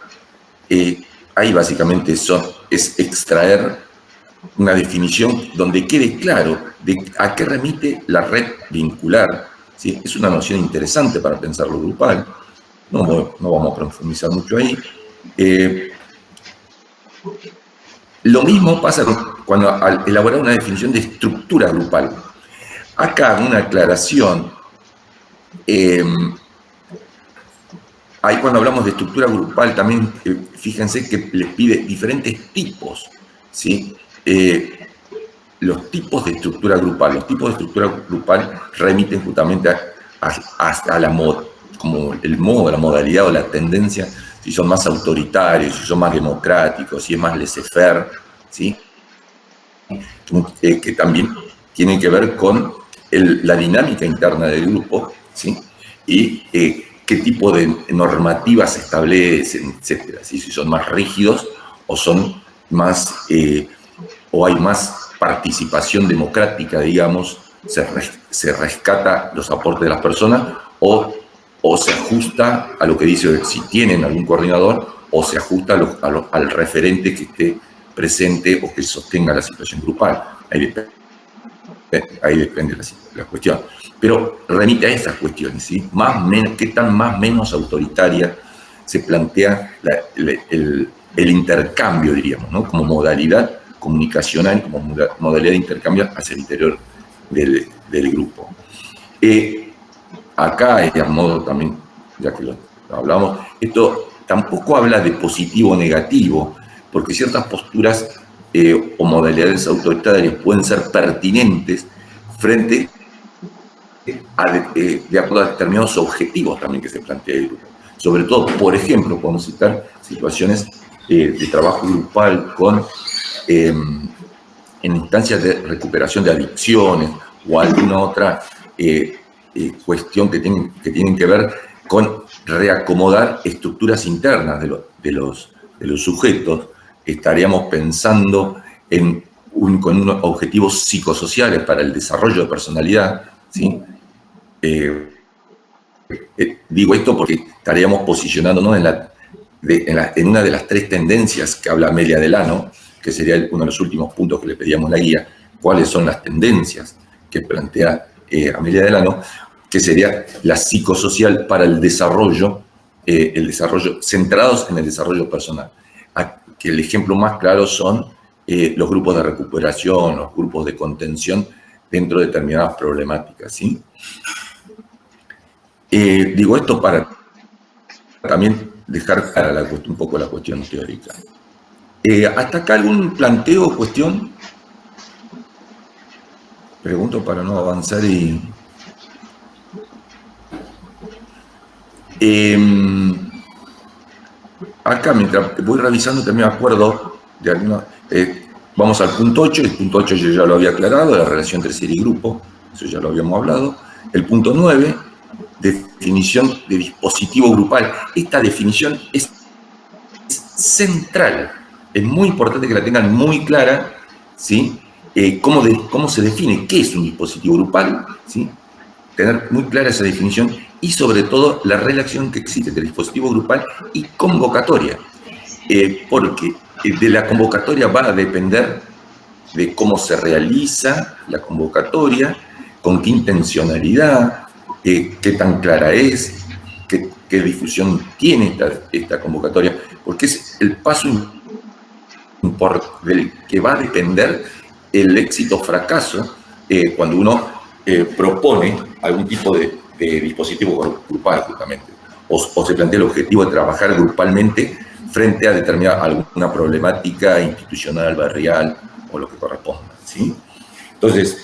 Ahí básicamente es extraer una definición donde quede claro de a qué remite la red vincular, ¿sí? Es una noción interesante para pensar lo grupal. No vamos a profundizar mucho ahí. Lo mismo pasa cuando al elaborar una definición de estructura grupal. Acá una aclaración. Ahí cuando hablamos de estructura grupal también fíjense que les pide diferentes tipos, ¿sí? Los tipos de estructura grupal. Los tipos de estructura grupal remiten justamente como el modo, la modalidad o la tendencia, si son más autoritarios, si son más democráticos, si es más laissez-faire, ¿sí? Que también tienen que ver con la dinámica interna del grupo, ¿sí? Y qué tipo de normativas se establecen, etcétera, ¿sí? Si son más rígidos o son más, o hay más participación democrática, digamos, se rescata los aportes de las personas o se ajusta a lo que dice, si tienen algún coordinador, o se ajusta al referente que esté presente o que sostenga la situación grupal. Ahí depende la cuestión. Pero remite a esas cuestiones, ¿sí? ¿Qué tan más menos autoritaria se plantea el intercambio, diríamos, ¿no? Como modalidad comunicacional, como modalidad de intercambio hacia el interior del grupo. Acá, a modo también, ya que lo hablamos, esto tampoco habla de positivo o negativo, porque ciertas posturas o modalidades autoritarias pueden ser pertinentes frente de acuerdo a determinados objetivos también que se plantea el grupo. Sobre todo, por ejemplo, podemos citar situaciones de trabajo grupal en instancias de recuperación de adicciones o alguna otra cuestión que tienen que ver con reacomodar estructuras internas de los sujetos. Estaríamos pensando con unos objetivos psicosociales para el desarrollo de personalidad, ¿sí? Digo esto porque estaríamos posicionándonos en una de las tres tendencias que habla Amelia Delano, que sería uno de los últimos puntos que le pedíamos en la guía. ¿Cuáles son las tendencias que plantea Amelia Delano? Que sería la psicosocial para el desarrollo centrados en el desarrollo personal. Que el ejemplo más claro son los grupos de recuperación, los grupos de contención dentro de determinadas problemáticas, ¿sí? Digo esto para también dejar clara un poco la cuestión teórica. ¿Hasta acá algún planteo o cuestión? Pregunto para no avanzar y... acá, mientras voy revisando, también me acuerdo de alguna... vamos al punto 8, el punto 8 yo ya lo había aclarado, la relación entre ser y grupo, eso ya lo habíamos hablado. El punto 9, definición de dispositivo grupal. Esta definición es central, es muy importante que la tengan muy clara, ¿sí? Cómo se define qué es un dispositivo grupal, ¿sí? Tener muy clara esa definición y sobre todo la relación que existe entre dispositivo grupal y convocatoria, porque de la convocatoria va a depender de cómo se realiza la convocatoria, con qué intencionalidad, qué tan clara es, qué difusión tiene esta convocatoria, porque es el paso del que va a depender el éxito o fracaso cuando uno propone algún tipo de dispositivo grupal, justamente, o se plantea el objetivo de trabajar grupalmente frente a alguna problemática institucional, barrial o lo que corresponda, ¿sí? Entonces,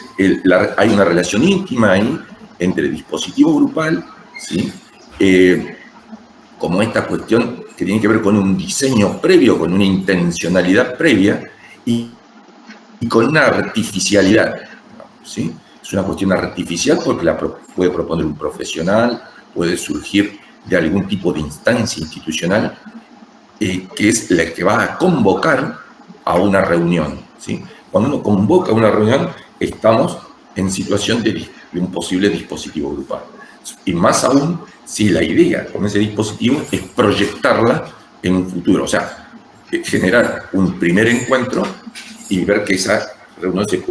hay una relación íntima ahí entre dispositivo grupal, ¿sí? Como esta cuestión que tiene que ver con un diseño previo, con una intencionalidad previa y con una artificialidad, ¿sí? Es una cuestión artificial porque la puede proponer un profesional, puede surgir de algún tipo de instancia institucional que es la que va a convocar a una reunión, ¿sí? Cuando uno convoca a una reunión, estamos en situación de un posible dispositivo grupal. Y más aún, si la idea con ese dispositivo es proyectarla en un futuro, o sea, generar un primer encuentro y ver que esa reunión se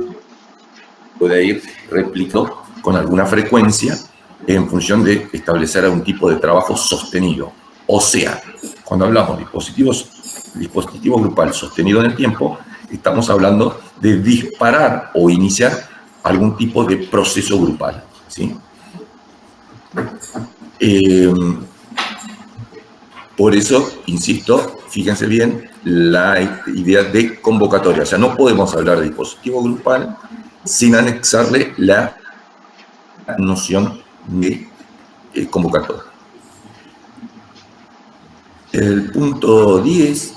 puede ir replicando con alguna frecuencia en función de establecer algún tipo de trabajo sostenido. O sea, cuando hablamos de dispositivo grupal sostenido en el tiempo, estamos hablando de disparar o iniciar algún tipo de proceso grupal, ¿sí? Por eso, insisto, fíjense bien, la idea de convocatoria. O sea, no podemos hablar de dispositivo grupal sin anexarle la noción de convocatoria. El punto 10,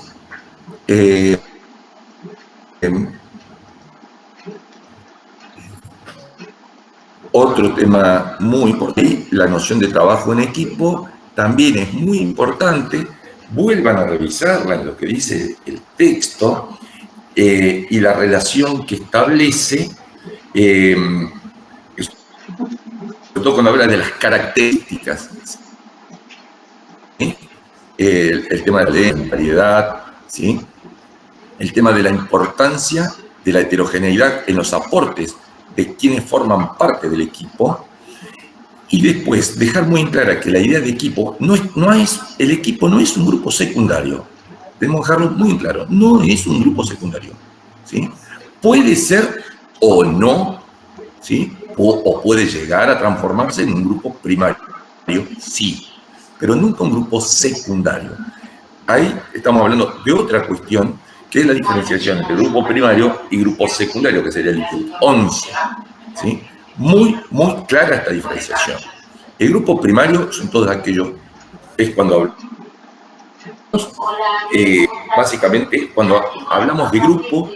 otro tema muy importante, la noción de trabajo en equipo, también es muy importante. Vuelvan a revisarla en lo que dice el texto y la relación que establece, sobre todo cuando habla de las características, ¿sí? El tema de la variedad, ¿sí? El tema de la importancia de la heterogeneidad en los aportes de quienes forman parte del equipo, y después dejar muy clara que la idea de equipo el equipo no es un grupo secundario. Debemos dejarlo muy claro, no es un grupo secundario, ¿sí? Puede ser o no, ¿sí? O puede llegar a transformarse en un grupo primario, sí, pero nunca un grupo secundario. Ahí estamos hablando de otra cuestión que es la diferenciación entre grupo primario y grupo secundario, que sería el IQ 11. ¿Sí? Muy clara esta diferenciación. El grupo primario son todos aquellos, es cuando hablamos, básicamente, cuando hablamos de grupo,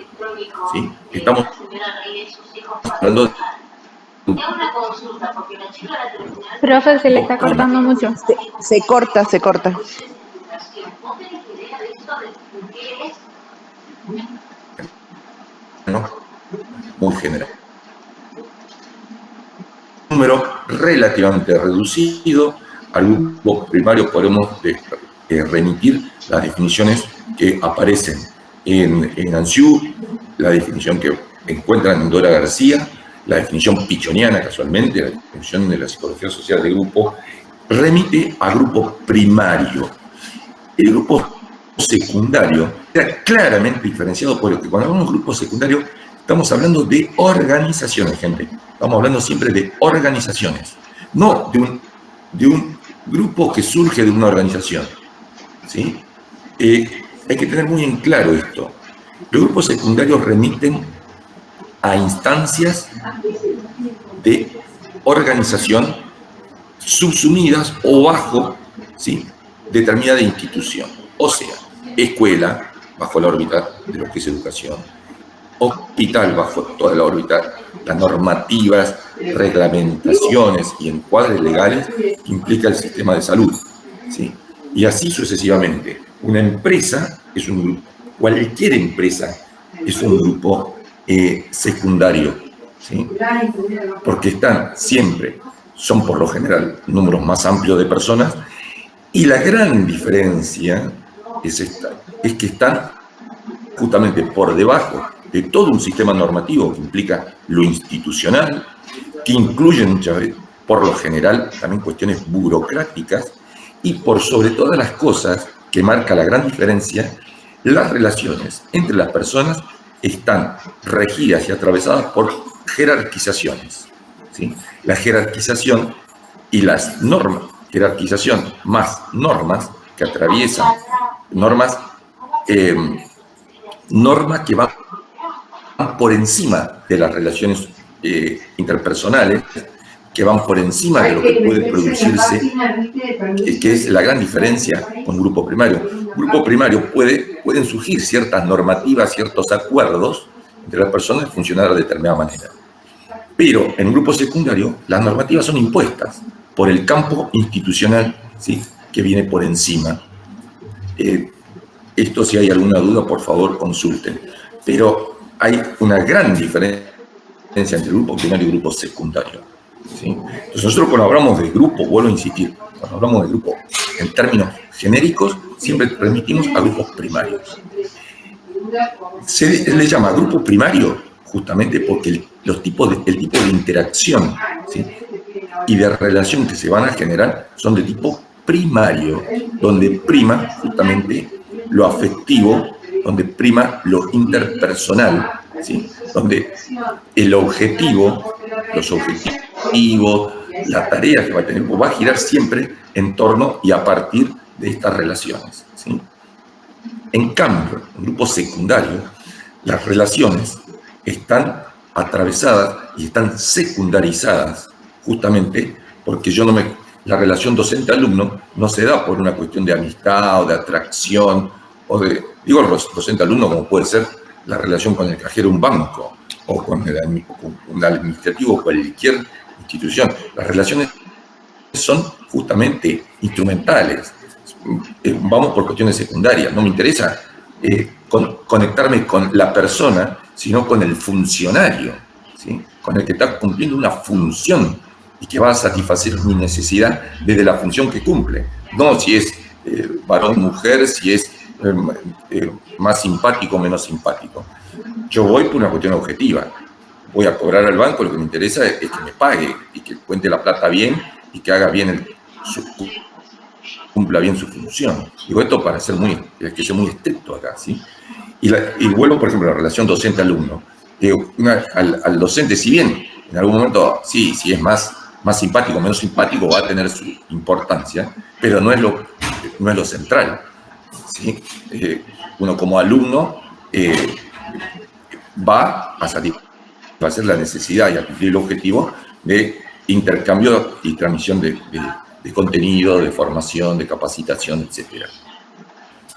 ¿sí? Estamos hablando de... Profe, se le está cortando mucho. Se corta. ¿No? Muy general. Un número relativamente reducido. Al grupo primario podemos remitir las definiciones que aparecen en Ansiú, la definición que encuentran en Dora García, la definición pichoniana casualmente, la definición de la psicología social de grupo, remite a grupo primario. El grupo secundario era claramente diferenciado porque cuando hablamos de grupo secundario estamos hablando de organizaciones, gente. Estamos hablando siempre de organizaciones, no de un grupo que surge de una organización. ¿Sí? Hay que tener muy en claro esto. Los grupos secundarios remiten a instancias de organización subsumidas o bajo, ¿sí?, determinada institución. O sea, escuela, bajo la órbita de lo que es educación, hospital, bajo toda la órbita, las normativas, reglamentaciones y encuadres legales que implica el sistema de salud, ¿sí? Y así sucesivamente. Una empresa es un grupo, cualquier empresa es un grupo secundario, ¿sí? Porque son por lo general números más amplios de personas, y la gran diferencia es que están justamente por debajo de todo un sistema normativo que implica lo institucional, que incluye muchas veces, por lo general, también cuestiones burocráticas, y por sobre todas las cosas que marca la gran diferencia, las relaciones entre las personas están regidas y atravesadas por jerarquizaciones, ¿sí? La jerarquización y las normas, jerarquización más normas que atraviesan, normas que van por encima de las relaciones interpersonales, que van por encima de lo que puede producirse, que es la gran diferencia con un grupo primario. Un grupo primario pueden surgir ciertas normativas, ciertos acuerdos entre las personas y funcionar de determinada manera. Pero en un grupo secundario, las normativas son impuestas por el campo institucional, ¿sí?, que viene por encima. Esto, si hay alguna duda, por favor, consulten. Pero hay una gran diferencia entre el grupo primario y el grupo secundario, ¿sí? Entonces, nosotros cuando hablamos de grupo, vuelvo a insistir, cuando hablamos de grupo en términos genéricos, siempre remitimos a grupos primarios. Se le llama grupo primario justamente porque el tipo de interacción, ¿sí?, y de relación que se van a generar son de tipo primario, donde prima justamente lo afectivo, donde prima lo interpersonal, ¿sí?, donde el objetivo, los objetivos, la tarea que va a tener, va a girar siempre en torno y a partir de estas relaciones, ¿sí? En cambio, en grupos secundarios, las relaciones están atravesadas y están secundarizadas justamente porque la relación docente-alumno no se da por una cuestión de amistad o de atracción, digo docente-alumno como puede ser la relación con el cajero de un banco o con un administrativo o cualquier institución. Las relaciones son justamente instrumentales. Vamos por cuestiones secundarias. No me interesa conectarme con la persona, sino con el funcionario, ¿sí?, con el que está cumpliendo una función y que va a satisfacer mi necesidad desde la función que cumple. No si es varón o mujer, si es más simpático o menos simpático. Yo voy por una cuestión objetiva. Voy a cobrar al banco, lo que me interesa es que me pague y que cuente la plata bien y que haga bien cumpla bien su función. Digo esto para ser muy estricto acá, ¿sí? Y vuelvo, por ejemplo, a la relación docente-alumno. Al docente, si bien en algún momento, sí, si es más simpático o menos simpático, va a tener su importancia, pero no es lo central, ¿sí? Uno como alumno va a satisfacer la necesidad y a cumplir el objetivo de intercambio y transmisión de contenido, de formación, de capacitación, etc.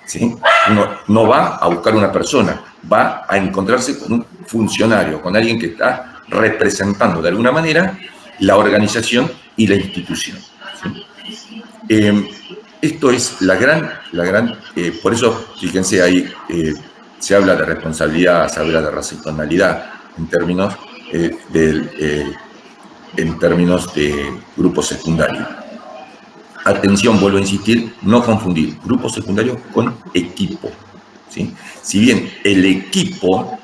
¿Sí? Uno no va a buscar una persona, va a encontrarse con un funcionario, con alguien que está representando de alguna manera la organización y la institución. ¿Sí? Esto es la gran, por eso, fíjense ahí, se habla de responsabilidad, se habla de racionalidad en términos de grupo secundario. Atención, vuelvo a insistir, no confundir grupo secundario con equipo, ¿sí? Si bien el equipo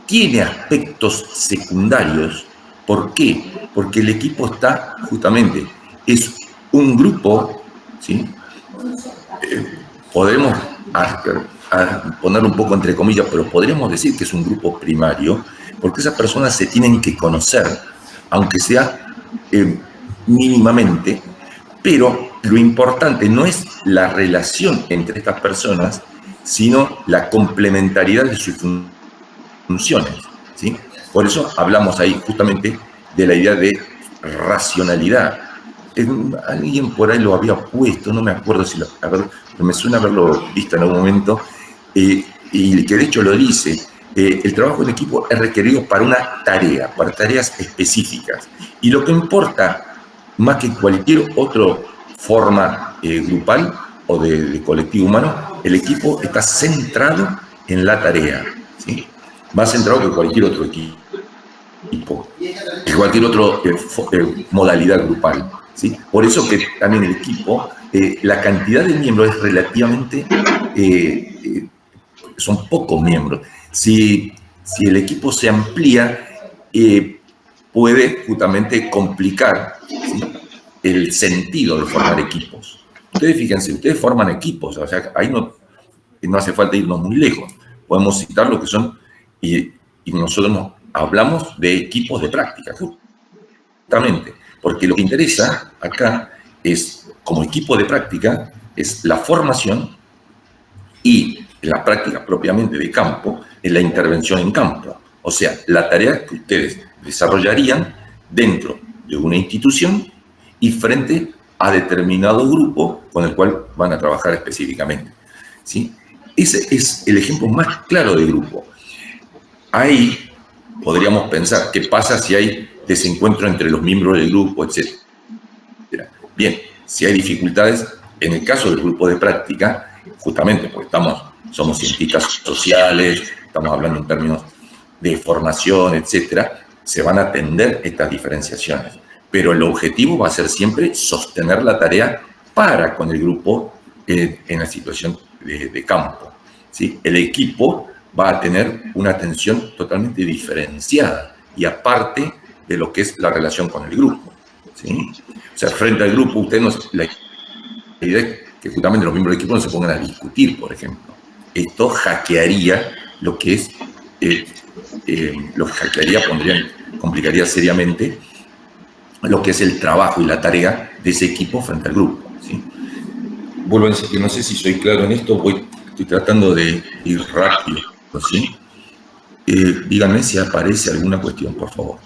tiene aspectos secundarios, ¿por qué? Porque el equipo está justamente, es un grupo, ¿sí? Podemos poner un poco entre comillas, pero podríamos decir que es un grupo primario, porque esas personas se tienen que conocer, aunque sea mínimamente, pero lo importante no es la relación entre estas personas, sino la complementariedad de sus funciones, ¿sí? Por eso hablamos ahí justamente de la idea de racionalidad. Alguien por ahí lo había puesto, no me acuerdo si pero me suena haberlo visto en algún momento, y que de hecho lo dice, el trabajo en equipo es requerido para una tarea, para tareas específicas. Y lo que importa, más que cualquier otra forma grupal o de colectivo humano, el equipo está centrado en la tarea, ¿sí? Más centrado que cualquier otro equipo, que cualquier otra modalidad grupal, ¿sí? Por eso que también el equipo, la cantidad de miembros es relativamente, son pocos miembros. Si el equipo se amplía, puede justamente complicar, ¿sí?, el sentido de formar equipos. Ustedes fíjense, ustedes forman equipos, o sea, ahí no hace falta irnos muy lejos. Podemos citar lo que son, y nosotros hablamos de equipos de práctica, justamente, porque lo que interesa acá es, como equipo de práctica, es la formación y la práctica propiamente de campo, es la intervención en campo. O sea, la tarea que ustedes desarrollarían dentro de una institución y frente a determinado grupo con el cual van a trabajar específicamente, ¿sí? Ese es el ejemplo más claro de grupo. Ahí podríamos pensar qué pasa si hay desencuentro entre los miembros del grupo, etc. Bien, si hay dificultades, en el caso del grupo de práctica, justamente porque somos científicas sociales, estamos hablando en términos de formación, etc., se van a atender estas diferenciaciones. Pero el objetivo va a ser siempre sostener la tarea para con el grupo en la situación de campo, ¿sí? El equipo va a tener una atención totalmente diferenciada y aparte de lo que es la relación con el grupo, ¿sí? O sea, frente al grupo, la idea es que justamente los miembros del equipo no se pongan a discutir, por ejemplo. Esto hackearía lo que es, complicaría seriamente lo que es el trabajo y la tarea de ese equipo frente al grupo, ¿sí? Vuelvo a decir que no sé si soy claro en esto, estoy tratando de ir rápido, ¿sí? Díganme si aparece alguna cuestión, por favor.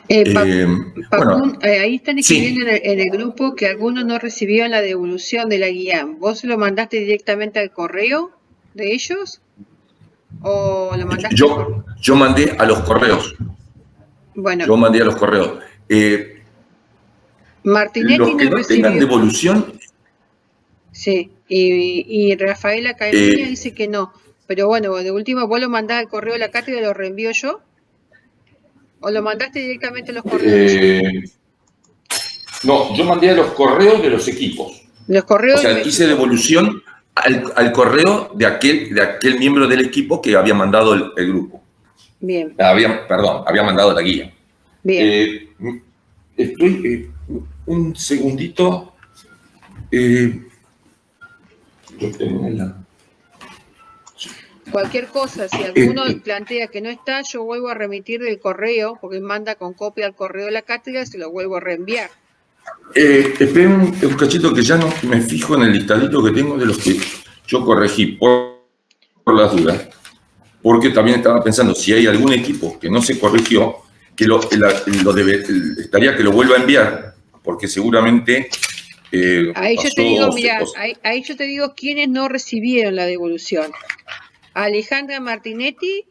Bueno, ahí están escribiendo sí, en el grupo que algunos no recibieron la devolución de la guía. ¿Vos se lo mandaste directamente al correo de ellos? ¿O lo mandaste? Yo mandé a los correos. Bueno. Yo mandé a los correos. Martinetti los que no tengan devolución. Sí, y Rafaela Caemina dice que no. Pero bueno, de último, ¿vos lo mandás al correo de la cátedra y lo reenvío yo? ¿O lo mandaste directamente a los correos? No, yo mandé a los correos de los equipos. Los correos. O sea, hice devolución al correo de aquel miembro del equipo que había mandado el grupo. Bien. Había mandado la guía. Bien. Estoy un segundito. Cualquier cosa, si alguno plantea que no está, yo vuelvo a remitir del correo, porque manda con copia al correo de la cátedra y se lo vuelvo a reenviar. Esperen un cachito que ya no me fijo en el listadito que tengo de los que yo corregí por las dudas. porque también estaba pensando si hay algún equipo que no se corrigió, que estaría que lo vuelva a enviar, porque seguramente ahí yo te digo, mira, ahí yo te digo quiénes no recibieron la devolución. Alejandra Martinetti.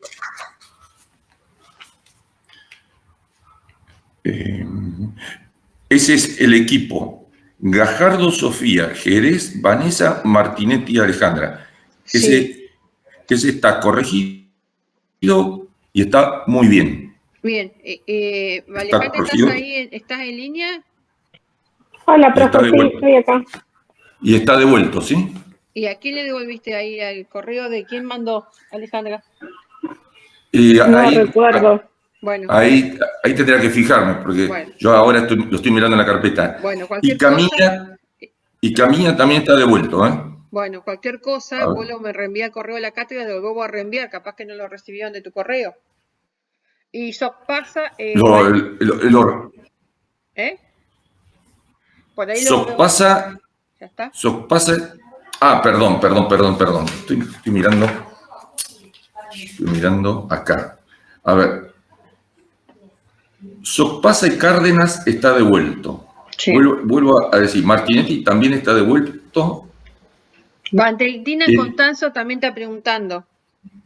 Ese es el equipo. Gajardo, Sofía, Jerez, Vanessa, Martinetti y Alejandra. Sí. Ese está corregido y está muy bien. Bien. Alejandra, ¿estás en línea? Hola, profe, sí, estoy acá. Y está devuelto, ¿sí? ¿Y a quién le devolviste ahí al correo de quién mandó, Alejandra? No recuerdo. Bueno. Ahí tendría que fijarme, porque yo ahora lo estoy mirando en la carpeta. Bueno, cualquier cosa. Y Camilla también está devuelto, ¿eh? Bueno, cualquier cosa, vos me reenvía el correo de la cátedra, lo vuelvo a reenviar, capaz que no lo recibieron de tu correo. Y Socpasa. Por ahí Socpasa. ¿Ya está? Socpasa. Perdón. Estoy mirando acá. A ver. Socpasa y Cárdenas está devuelto. Sí. Vuelvo a decir, Martinetti también está devuelto. Valentina Constanzo también está preguntando.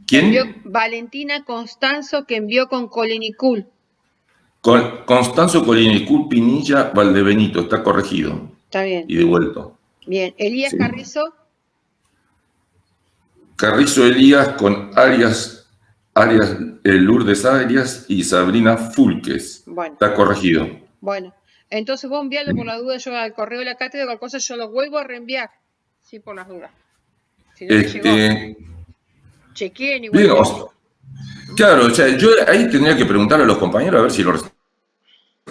¿Quién? Valentina Constanzo, que envió con Colenicul. Constanzo Colenicul Pinilla Valdebenito, está corregido. Está bien. Y devuelto. Bien. Elías Carrizo. Carrizo Elías con Arias Lourdes Arias y Sabrina Fulques. Bueno. Está corregido. Bueno. Entonces vos enviarlo por la duda, yo al correo de la cátedra, cualquier cosa yo lo vuelvo a reenviar. Sí, por las dudas. Si no llegó, chequeen igual. Bien, claro, o sea, yo ahí tendría que preguntarle a los compañeros a ver si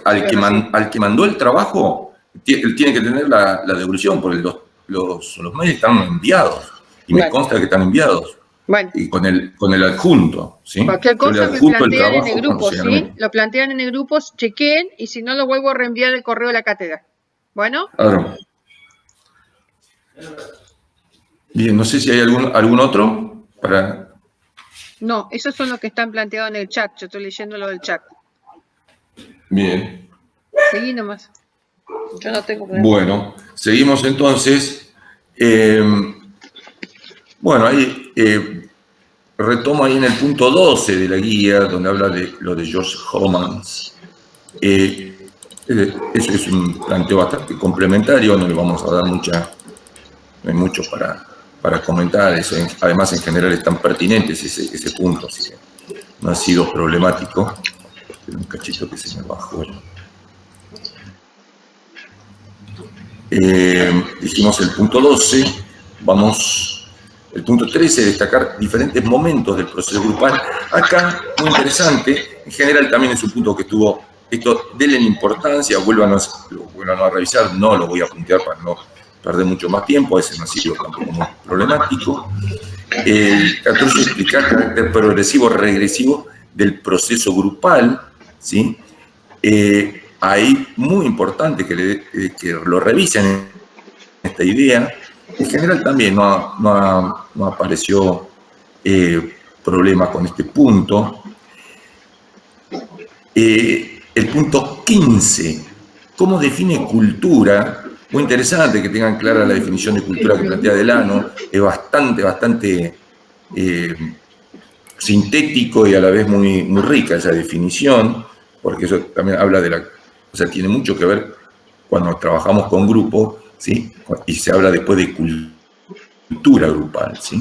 al que mandó el trabajo, él tiene que tener la devolución, porque los mails están enviados. Y me consta que están enviados. Bueno. Y con el adjunto, ¿sí? Cualquier cosa me plantean en el grupo, ¿sí? Lo plantean en el grupo, chequeen, y si no lo vuelvo a reenviar el correo de la cátedra. ¿Bueno? Claro. Bien, no sé si hay algún otro para... No, esos son los que están planteados en el chat. Yo estoy leyendo lo del chat. Bien. Seguí nomás. Yo no tengo problema. Bueno, seguimos entonces. Bueno, ahí retomo ahí en el punto 12 de la guía, donde habla de lo de George Homans. Eso es un planteo bastante complementario, no le vamos a dar no hay mucho para comentar. Eso, además, en general están pertinentes ese punto, así que no ha sido problemático. Pero un cachito que se me bajó. Dijimos el punto 12, vamos... El punto 13, destacar diferentes momentos del proceso grupal. Acá, muy interesante, en general también es un punto que estuvo, esto, denle importancia, vuelvan a revisar, no lo voy a puntear para no perder mucho más tiempo, ese no ha sido tampoco muy problemático. El 14, explicar el carácter progresivo, regresivo del proceso grupal, ¿sí? Ahí, muy importante que lo revisen esta idea. En general también no apareció problema con este punto. El punto 15, ¿cómo define cultura? Muy interesante que tengan clara la definición de cultura que plantea Delano. Es bastante sintético y a la vez muy rica esa definición, porque eso también habla o sea, tiene mucho que ver cuando trabajamos con grupos, ¿sí? Y se habla después de cultura grupal, ¿sí?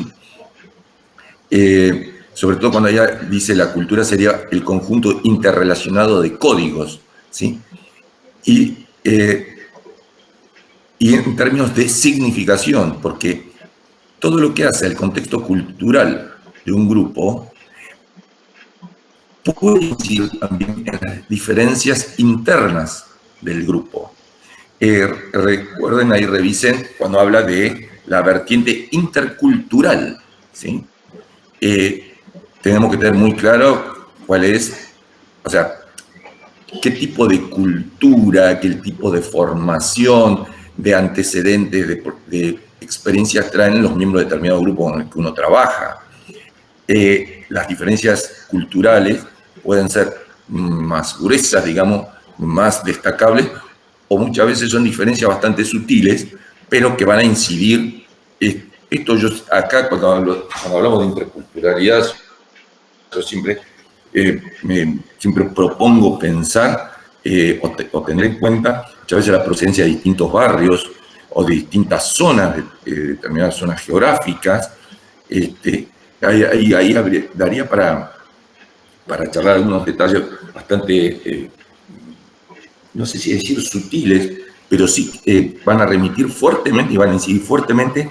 Sobre todo cuando ella dice la cultura sería el conjunto interrelacionado de códigos, ¿sí? Y en términos de significación, porque todo lo que hace el contexto cultural de un grupo puede incidir también en las diferencias internas del grupo. Recuerden ahí, revisen cuando habla de la vertiente intercultural, ¿sí? Tenemos que tener muy claro cuál es, o sea, qué tipo de cultura, qué tipo de formación, de antecedentes, de experiencias traen los miembros de determinado grupo con el que uno trabaja. las diferencias culturales pueden ser más gruesas, digamos, más destacables, o muchas veces son diferencias bastante sutiles, pero que van a incidir. Esto yo acá, cuando hablamos de interculturalidad, yo siempre propongo pensar o tener en cuenta muchas veces la presencia de distintos barrios o de distintas zonas, determinadas zonas geográficas. Ahí daría para charlar algunos detalles bastante, no sé si decir sutiles, pero sí van a remitir fuertemente y van a incidir fuertemente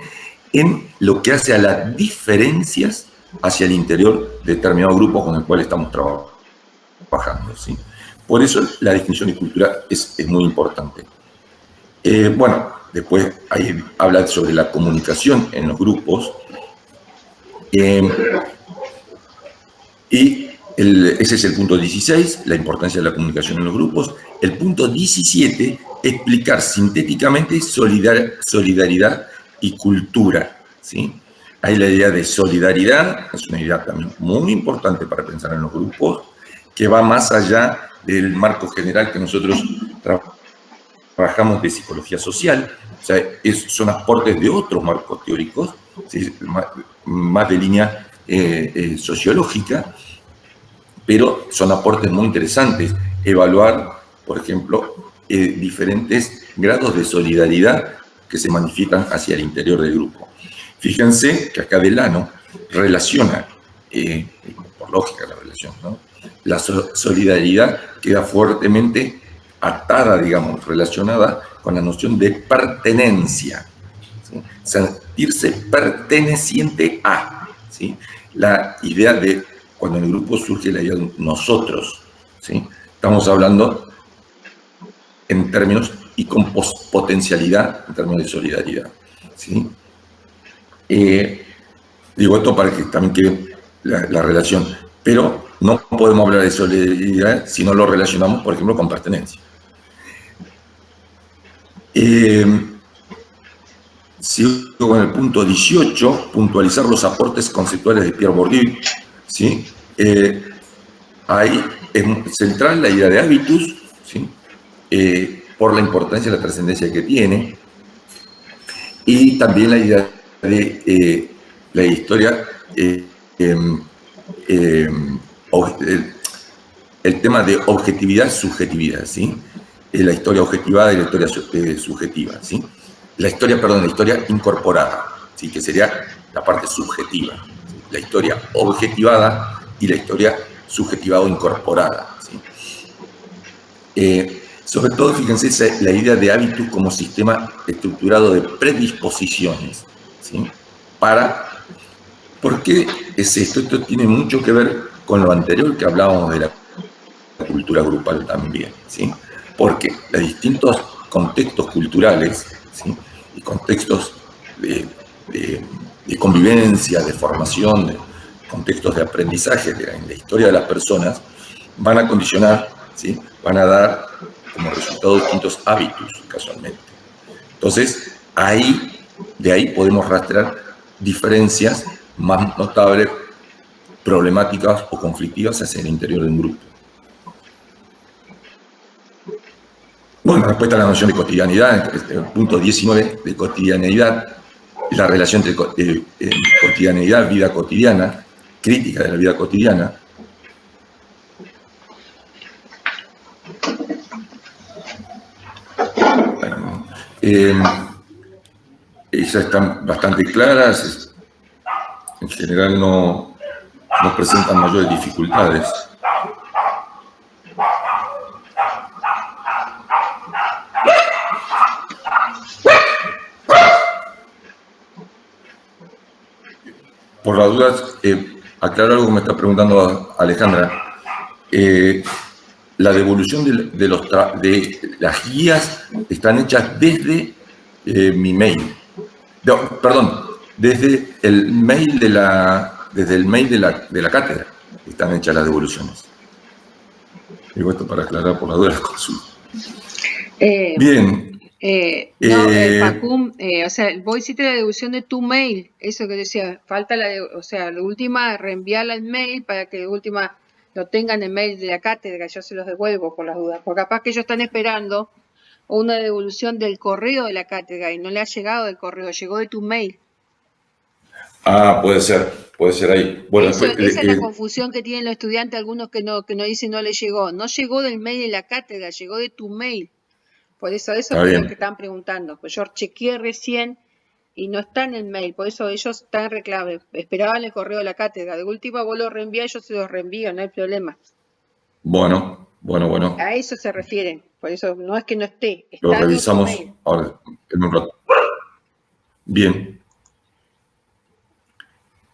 en lo que hace a las diferencias hacia el interior de determinados grupos con el cual estamos trabajando, ¿sí? Por eso la definición de cultura es muy importante. Bueno, después ahí habla sobre la comunicación en los grupos. Ese es el punto 16, la importancia de la comunicación en los grupos. El punto 17, explicar sintéticamente solidaridad y cultura, ¿sí? Hay la idea de solidaridad, es una idea también muy importante para pensar en los grupos, que va más allá del marco general que nosotros trabajamos de psicología social. O sea, son aportes de otros marcos teóricos, ¿sí? Más de línea sociológica, pero son aportes muy interesantes. Evaluar, por ejemplo, diferentes grados de solidaridad que se manifiestan hacia el interior del grupo. Fíjense que acá Delano relaciona, por lógica la relación, ¿no? La solidaridad queda fuertemente atada, digamos, relacionada con la noción de pertenencia, ¿sí? Sentirse perteneciente a, ¿sí? La idea de, cuando en el grupo surge la idea de nosotros, ¿sí? Estamos hablando en términos y con potencialidad, en términos de solidaridad, ¿sí? Digo esto para que también quede la relación, pero no podemos hablar de solidaridad si no lo relacionamos, por ejemplo, con pertenencia. Sigo con el punto 18, puntualizar los aportes conceptuales de Pierre Bourdieu, ¿sí? Ahí es central la idea de habitus, ¿sí? Por la importancia y la trascendencia que tiene, y también la idea de la historia, el tema de objetividad-subjetividad, ¿sí? La historia objetivada y la historia subjetiva, ¿sí? La historia incorporada, ¿sí? Que sería la parte subjetiva, ¿sí? La historia objetivada y la historia subjetivada o incorporada, ¿sí? Sobre todo, fíjense, la idea de hábitus como sistema estructurado de predisposiciones, ¿sí? ¿Por qué es esto? Esto tiene mucho que ver con lo anterior que hablábamos de la cultura grupal también, ¿sí? Porque los distintos contextos culturales, ¿sí? Y contextos de convivencia, de formación, de contextos de aprendizaje en la historia de las personas, van a condicionar, ¿sí? Van a dar como resultado distintos hábitos, casualmente. Entonces, de ahí podemos rastrear diferencias más notables, problemáticas o conflictivas hacia el interior de un grupo. Bueno, respuesta a la noción de cotidianidad, el punto 19 de cotidianeidad, la relación entre cotidianeidad, vida cotidiana, crítica de la vida cotidiana. Bueno, esas están bastante claras, en general no presentan mayores dificultades. Por las dudas, aclaro algo que me está preguntando Alejandra. La devolución de las guías están hechas desde mi mail. No, perdón, desde el mail de la cátedra están hechas las devoluciones. Digo esto para aclarar por las dudas las consultas. Bien. Facum, o sea, vos hiciste la devolución de tu mail, eso que decía, falta o sea, la última, reenviarla al mail para que de última lo tengan en mail de la cátedra, yo se los devuelvo por las dudas, porque capaz que ellos están esperando una devolución del correo de la cátedra y no le ha llegado del correo, llegó de tu mail. Ah, puede ser ahí. Bueno, esa es la confusión que tienen los estudiantes, algunos que no dicen no le llegó del mail de la cátedra, llegó de tu mail. Por eso es lo que están preguntando. Pues yo chequeé recién y no está en el mail, por eso ellos están reclame. Esperaban el correo de la cátedra. De última vos lo reenvías, yo se los reenvío, no hay problema. Bueno. A eso se refieren. Por eso no es que no esté. Está lo revisamos ahora en un rato. Bien.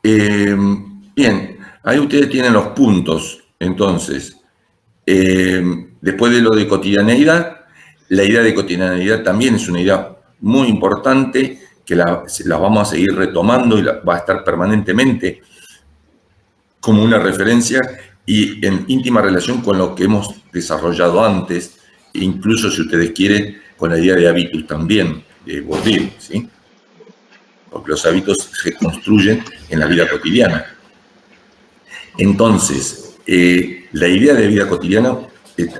Bien, ahí ustedes tienen los puntos. Entonces, después de lo de cotidianeidad, la idea de cotidianeidad también es una idea muy importante que la vamos a seguir retomando y va a estar permanentemente como una referencia y en íntima relación con lo que hemos desarrollado antes, incluso si ustedes quieren, con la idea de hábitos también, de Bourdieu, ¿sí? Porque los hábitos se construyen en la vida cotidiana. Entonces, la idea de vida cotidiana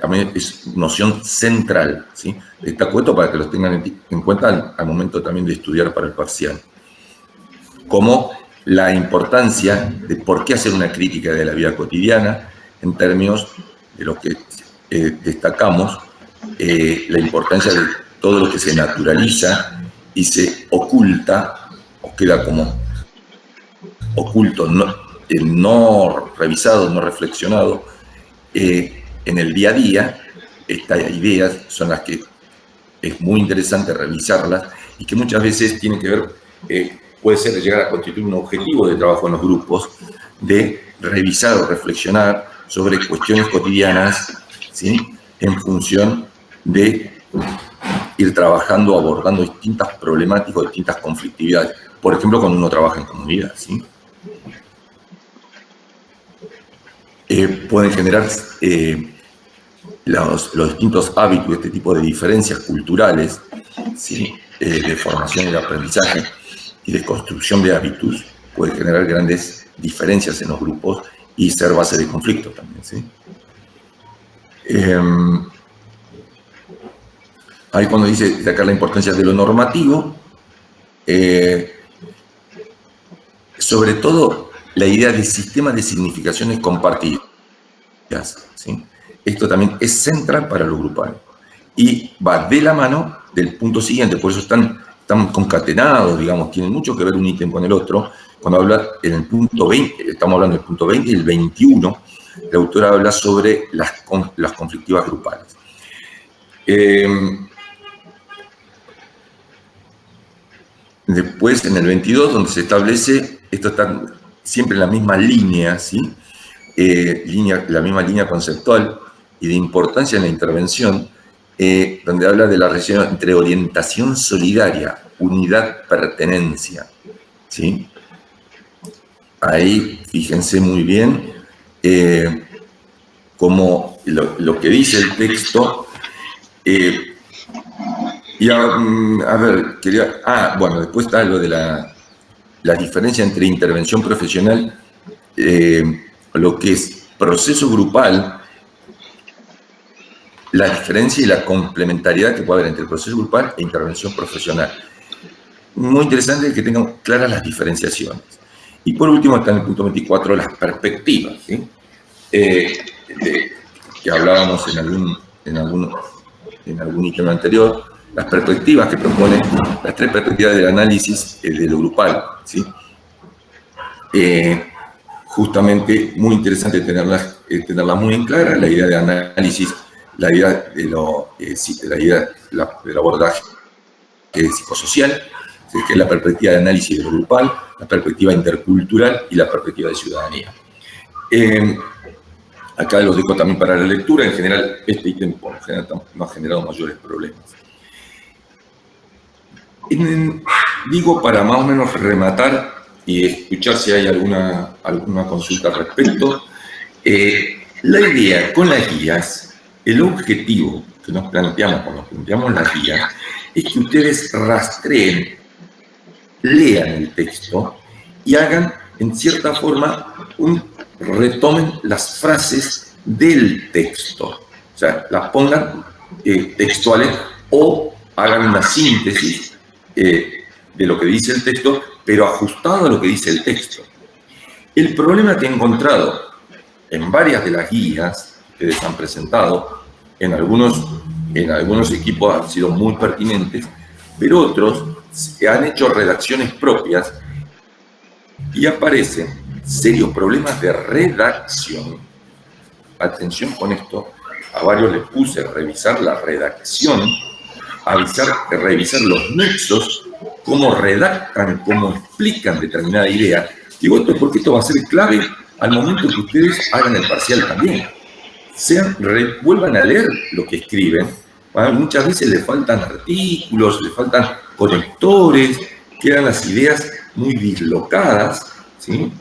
también es noción central, ¿sí? Está puesto para que los tengan en cuenta al momento también de estudiar para el parcial. Como la importancia de por qué hacer una crítica de la vida cotidiana en términos de lo que destacamos, la importancia de todo lo que se naturaliza y se oculta o queda como oculto, no revisado, no reflexionado, en el día a día. Estas ideas son las que es muy interesante revisarlas y que muchas veces tienen que ver, puede ser llegar a constituir un objetivo de trabajo en los grupos, de revisar o reflexionar sobre cuestiones cotidianas, ¿sí? En función de ir trabajando, abordando distintas problemáticas, distintas conflictividades. Por ejemplo, cuando uno trabaja en comunidad, ¿sí? Pueden generar los distintos hábitos, este tipo de diferencias culturales, ¿sí? De formación y de aprendizaje y de construcción de hábitos, puede generar grandes diferencias en los grupos y ser base de conflicto también, ¿sí? Ahí cuando dice destacar la importancia de lo normativo, sobre todo la idea de sistemas de significaciones compartidas, ¿sí? Esto también es central para lo grupal y va de la mano del punto siguiente, por eso están concatenados, digamos, tienen mucho que ver un ítem con el otro. Cuando habla en el punto 20, estamos hablando del punto 20 y el 21, la autora habla sobre las conflictivas grupales. Después, en el 22, donde se establece, esto está siempre en la misma línea, ¿sí? La misma línea conceptual y de importancia en la intervención, donde habla de la relación entre orientación solidaria, unidad, pertenencia, ¿sí? Ahí, fíjense muy bien cómo lo que dice el texto. Bueno, después está lo de la diferencia entre intervención profesional, lo que es proceso grupal, la diferencia y la complementariedad que puede haber entre el proceso grupal e intervención profesional. Muy interesante que tengan claras las diferenciaciones. Y por último está en el punto 24 las perspectivas, ¿sí? Que hablábamos en algún ítem anterior, las perspectivas que propone, las tres perspectivas del análisis de lo grupal, ¿sí? Justamente muy interesante tenerlas muy en clara, la idea de análisis, la idea del abordaje psicosocial, ¿sí? Que es la perspectiva de análisis de lo grupal, la perspectiva intercultural y la perspectiva de ciudadanía. Acá los dejo también para la lectura. En general, este ítem por lo general no ha generado mayores problemas. Digo, para más o menos rematar y escuchar si hay alguna consulta al respecto, la idea con las guías, el objetivo que nos planteamos cuando planteamos las guías, es que ustedes rastreen, lean el texto y hagan, en cierta forma, retomen las frases del texto. O sea, las pongan textuales o hagan una síntesis de lo que dice el texto, pero ajustado a lo que dice el texto. El problema que he encontrado en varias de las guías que ustedes han presentado, en algunos equipos han sido muy pertinentes, pero otros han hecho redacciones propias y aparecen serios problemas de redacción. Atención con esto, a varios les puse a revisar la redacción, revisar los nexos, cómo redactan, cómo explican determinada idea. Digo esto porque esto va a ser clave al momento que ustedes hagan el parcial también. Vuelvan a leer lo que escriben. Muchas veces le faltan artículos, le faltan conectores, quedan las ideas muy dislocadas, ¿sí?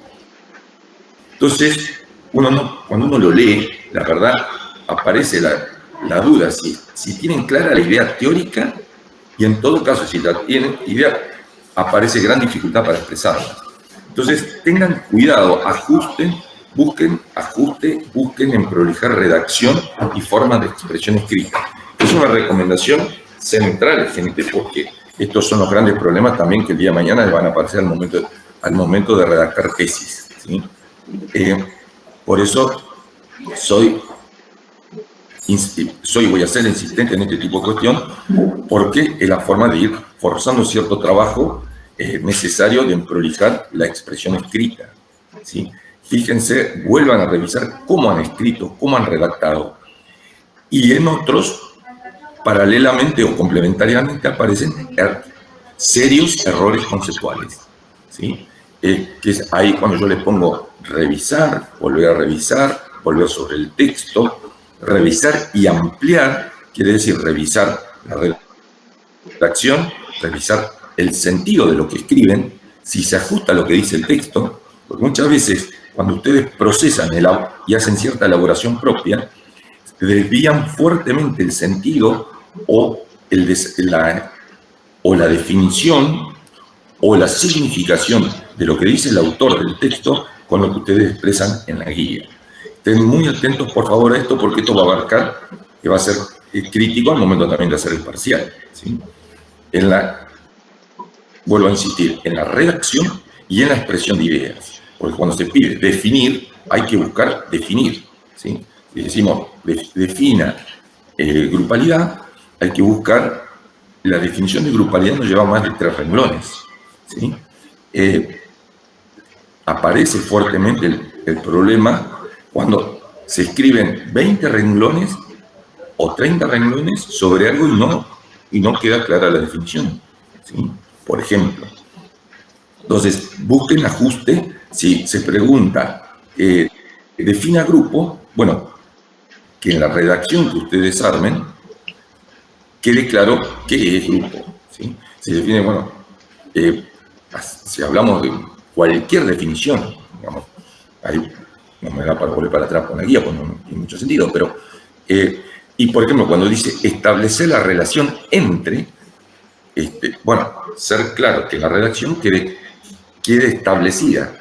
Entonces, cuando uno lo lee, la verdad, aparece la duda si tienen clara la idea teórica, y en todo caso, si la tienen idea, aparece gran dificultad para expresarla. Entonces, tengan cuidado, busquen en prolijar redacción y formas de expresión escrita. Es una recomendación central, gente, porque estos son los grandes problemas también que el día de mañana les van a aparecer al momento de redactar tesis, ¿sí? Por eso voy a ser insistente en este tipo de cuestión, porque es la forma de ir forzando cierto trabajo necesario de prolijar la expresión escrita, ¿sí? Fíjense, vuelvan a revisar cómo han escrito, cómo han redactado. Y en otros, paralelamente o complementariamente, aparecen serios errores conceptuales, ¿sí? Que es ahí cuando yo les pongo revisar, volver sobre el texto, revisar y ampliar, quiere decir revisar la redacción, revisar el sentido de lo que escriben, si se ajusta a lo que dice el texto, porque muchas veces cuando ustedes procesan y hacen cierta elaboración propia, desvían fuertemente el sentido o la definición o la significación de lo que dice el autor del texto con lo que ustedes expresan en la guía. Estén muy atentos, por favor, a esto, porque esto va a abarcar, que va a ser crítico al momento también de hacer el parcial, ¿sí? Vuelvo a insistir, en la redacción y en la expresión de ideas. Porque cuando se pide definir, hay que buscar definir, ¿sí? Si decimos defina grupalidad, hay que buscar, la definición de grupalidad no lleva más de 3 renglones, ¿sí? Aparece fuertemente el problema cuando se escriben 20 renglones o 30 renglones sobre algo y no queda clara la definición, ¿sí? Por ejemplo. Entonces, busquen ajuste. Si se pregunta, defina grupo, bueno, que en la redacción que ustedes armen quede claro qué es grupo, ¿sí? Se define, bueno, si hablamos de cualquier definición, digamos, ahí no me da para volver para atrás con la guía, pues no tiene mucho sentido, pero, y por ejemplo, cuando dice establecer la relación entre, bueno, ser claro que la redacción quede establecida.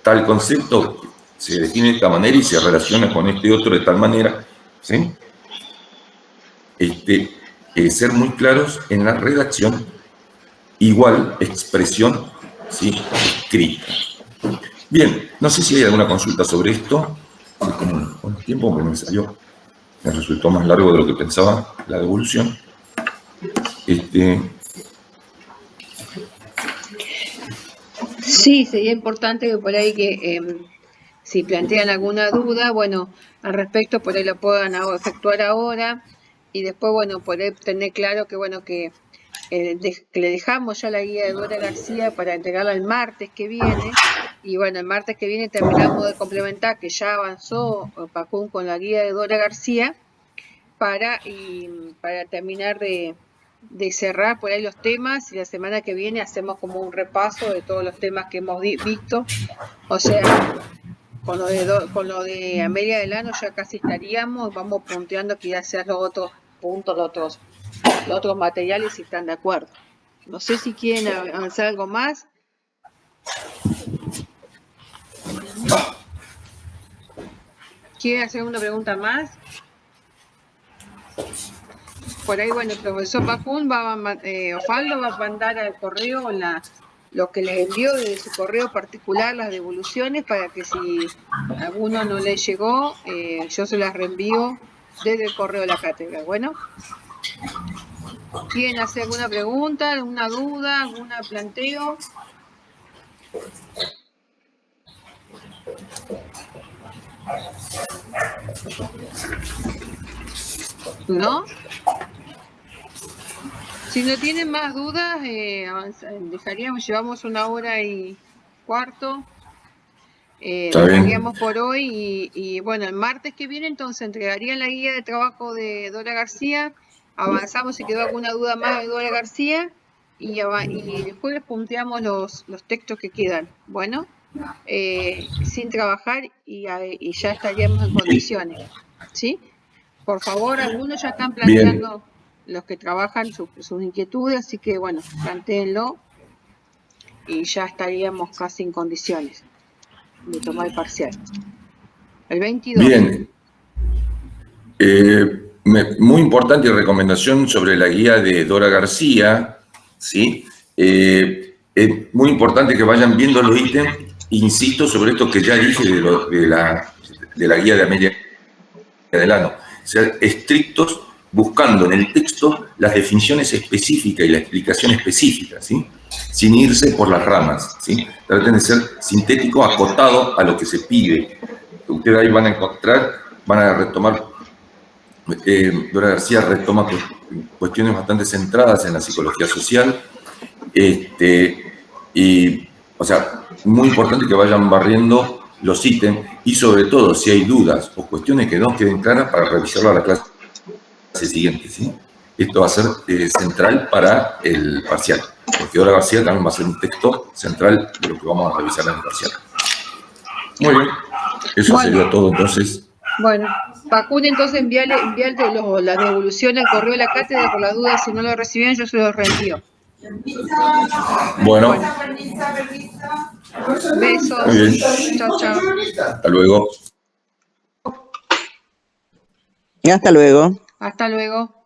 Tal concepto se define de esta manera y se relaciona con este otro de tal manera, ¿sí? Ser muy claros en la redacción, igual expresión, ¿sí? Escrita. Bien, no sé si hay alguna consulta sobre esto. Con el tiempo me resultó más largo de lo que pensaba la devolución. Sí, sería importante que por ahí si plantean alguna duda, bueno, al respecto por ahí lo puedan efectuar ahora y después, bueno, poder tener claro que, bueno, que le dejamos ya la guía de Dora García para entregarla el martes que viene y, bueno, el martes que viene terminamos de complementar, que ya avanzó Pacún con la guía de Dora García para terminar de cerrar por ahí los temas, y la semana que viene hacemos como un repaso de todos los temas que hemos visto. O sea, con lo de Amelia Delano ya casi estaríamos, vamos punteando que ya sean los otros puntos, los otros los otros materiales si están de acuerdo. No sé si quieren avanzar algo más. ¿Quieren hacer una pregunta más? Por ahí, bueno, el profesor Bajún Osvaldo va a mandar al correo lo que les envió desde su correo particular, las devoluciones, para que si a alguno no le llegó, yo se las reenvío desde el correo de la cátedra. Bueno, ¿quieren hacer alguna pregunta, alguna duda, algún planteo? ¿No? Si no tienen más dudas, llevamos 1h15. Dejaríamos por hoy y bueno, el martes que viene entonces entregarían la guía de trabajo de Dora García, avanzamos si quedó alguna duda más de Dora García y después les punteamos los textos que quedan, bueno, sin trabajar y ya estaríamos en condiciones, ¿sí? Por favor, algunos ya están planteando... Bien. Los que trabajan sus inquietudes, así que bueno, plantéenlo y ya estaríamos casi en condiciones de tomar el parcial. El 22. Bien. Muy importante recomendación sobre la guía de Dora García, ¿sí? Es muy importante que vayan viendo los ítems. Insisto sobre esto que ya dije de la guía de Amelia Delano. Ser estrictos buscando en el texto las definiciones específicas y la explicación específica, ¿sí? Sin irse por las ramas, ¿sí? Traten de ser sintéticos, acotados a lo que se pide. Ustedes ahí van a encontrar, van a retomar, Dora García retoma cuestiones bastante centradas en la psicología social, o sea, muy importante que vayan barriendo los ítems y sobre todo si hay dudas o cuestiones que no queden claras para revisarlo a la clase siguiente, ¿sí? Esto va a ser central para el parcial, porque Dora García también va a ser un texto central de lo que vamos a revisar en el parcial. Muy bien, eso sería todo entonces. Bueno, Bajún, entonces enviarte la devolución al correo de la cátedra por las dudas, si no lo recibieron yo se los reenvío. Bueno. Besos. Muy bien. Chao, chao. Hasta luego. Hasta luego. Hasta luego.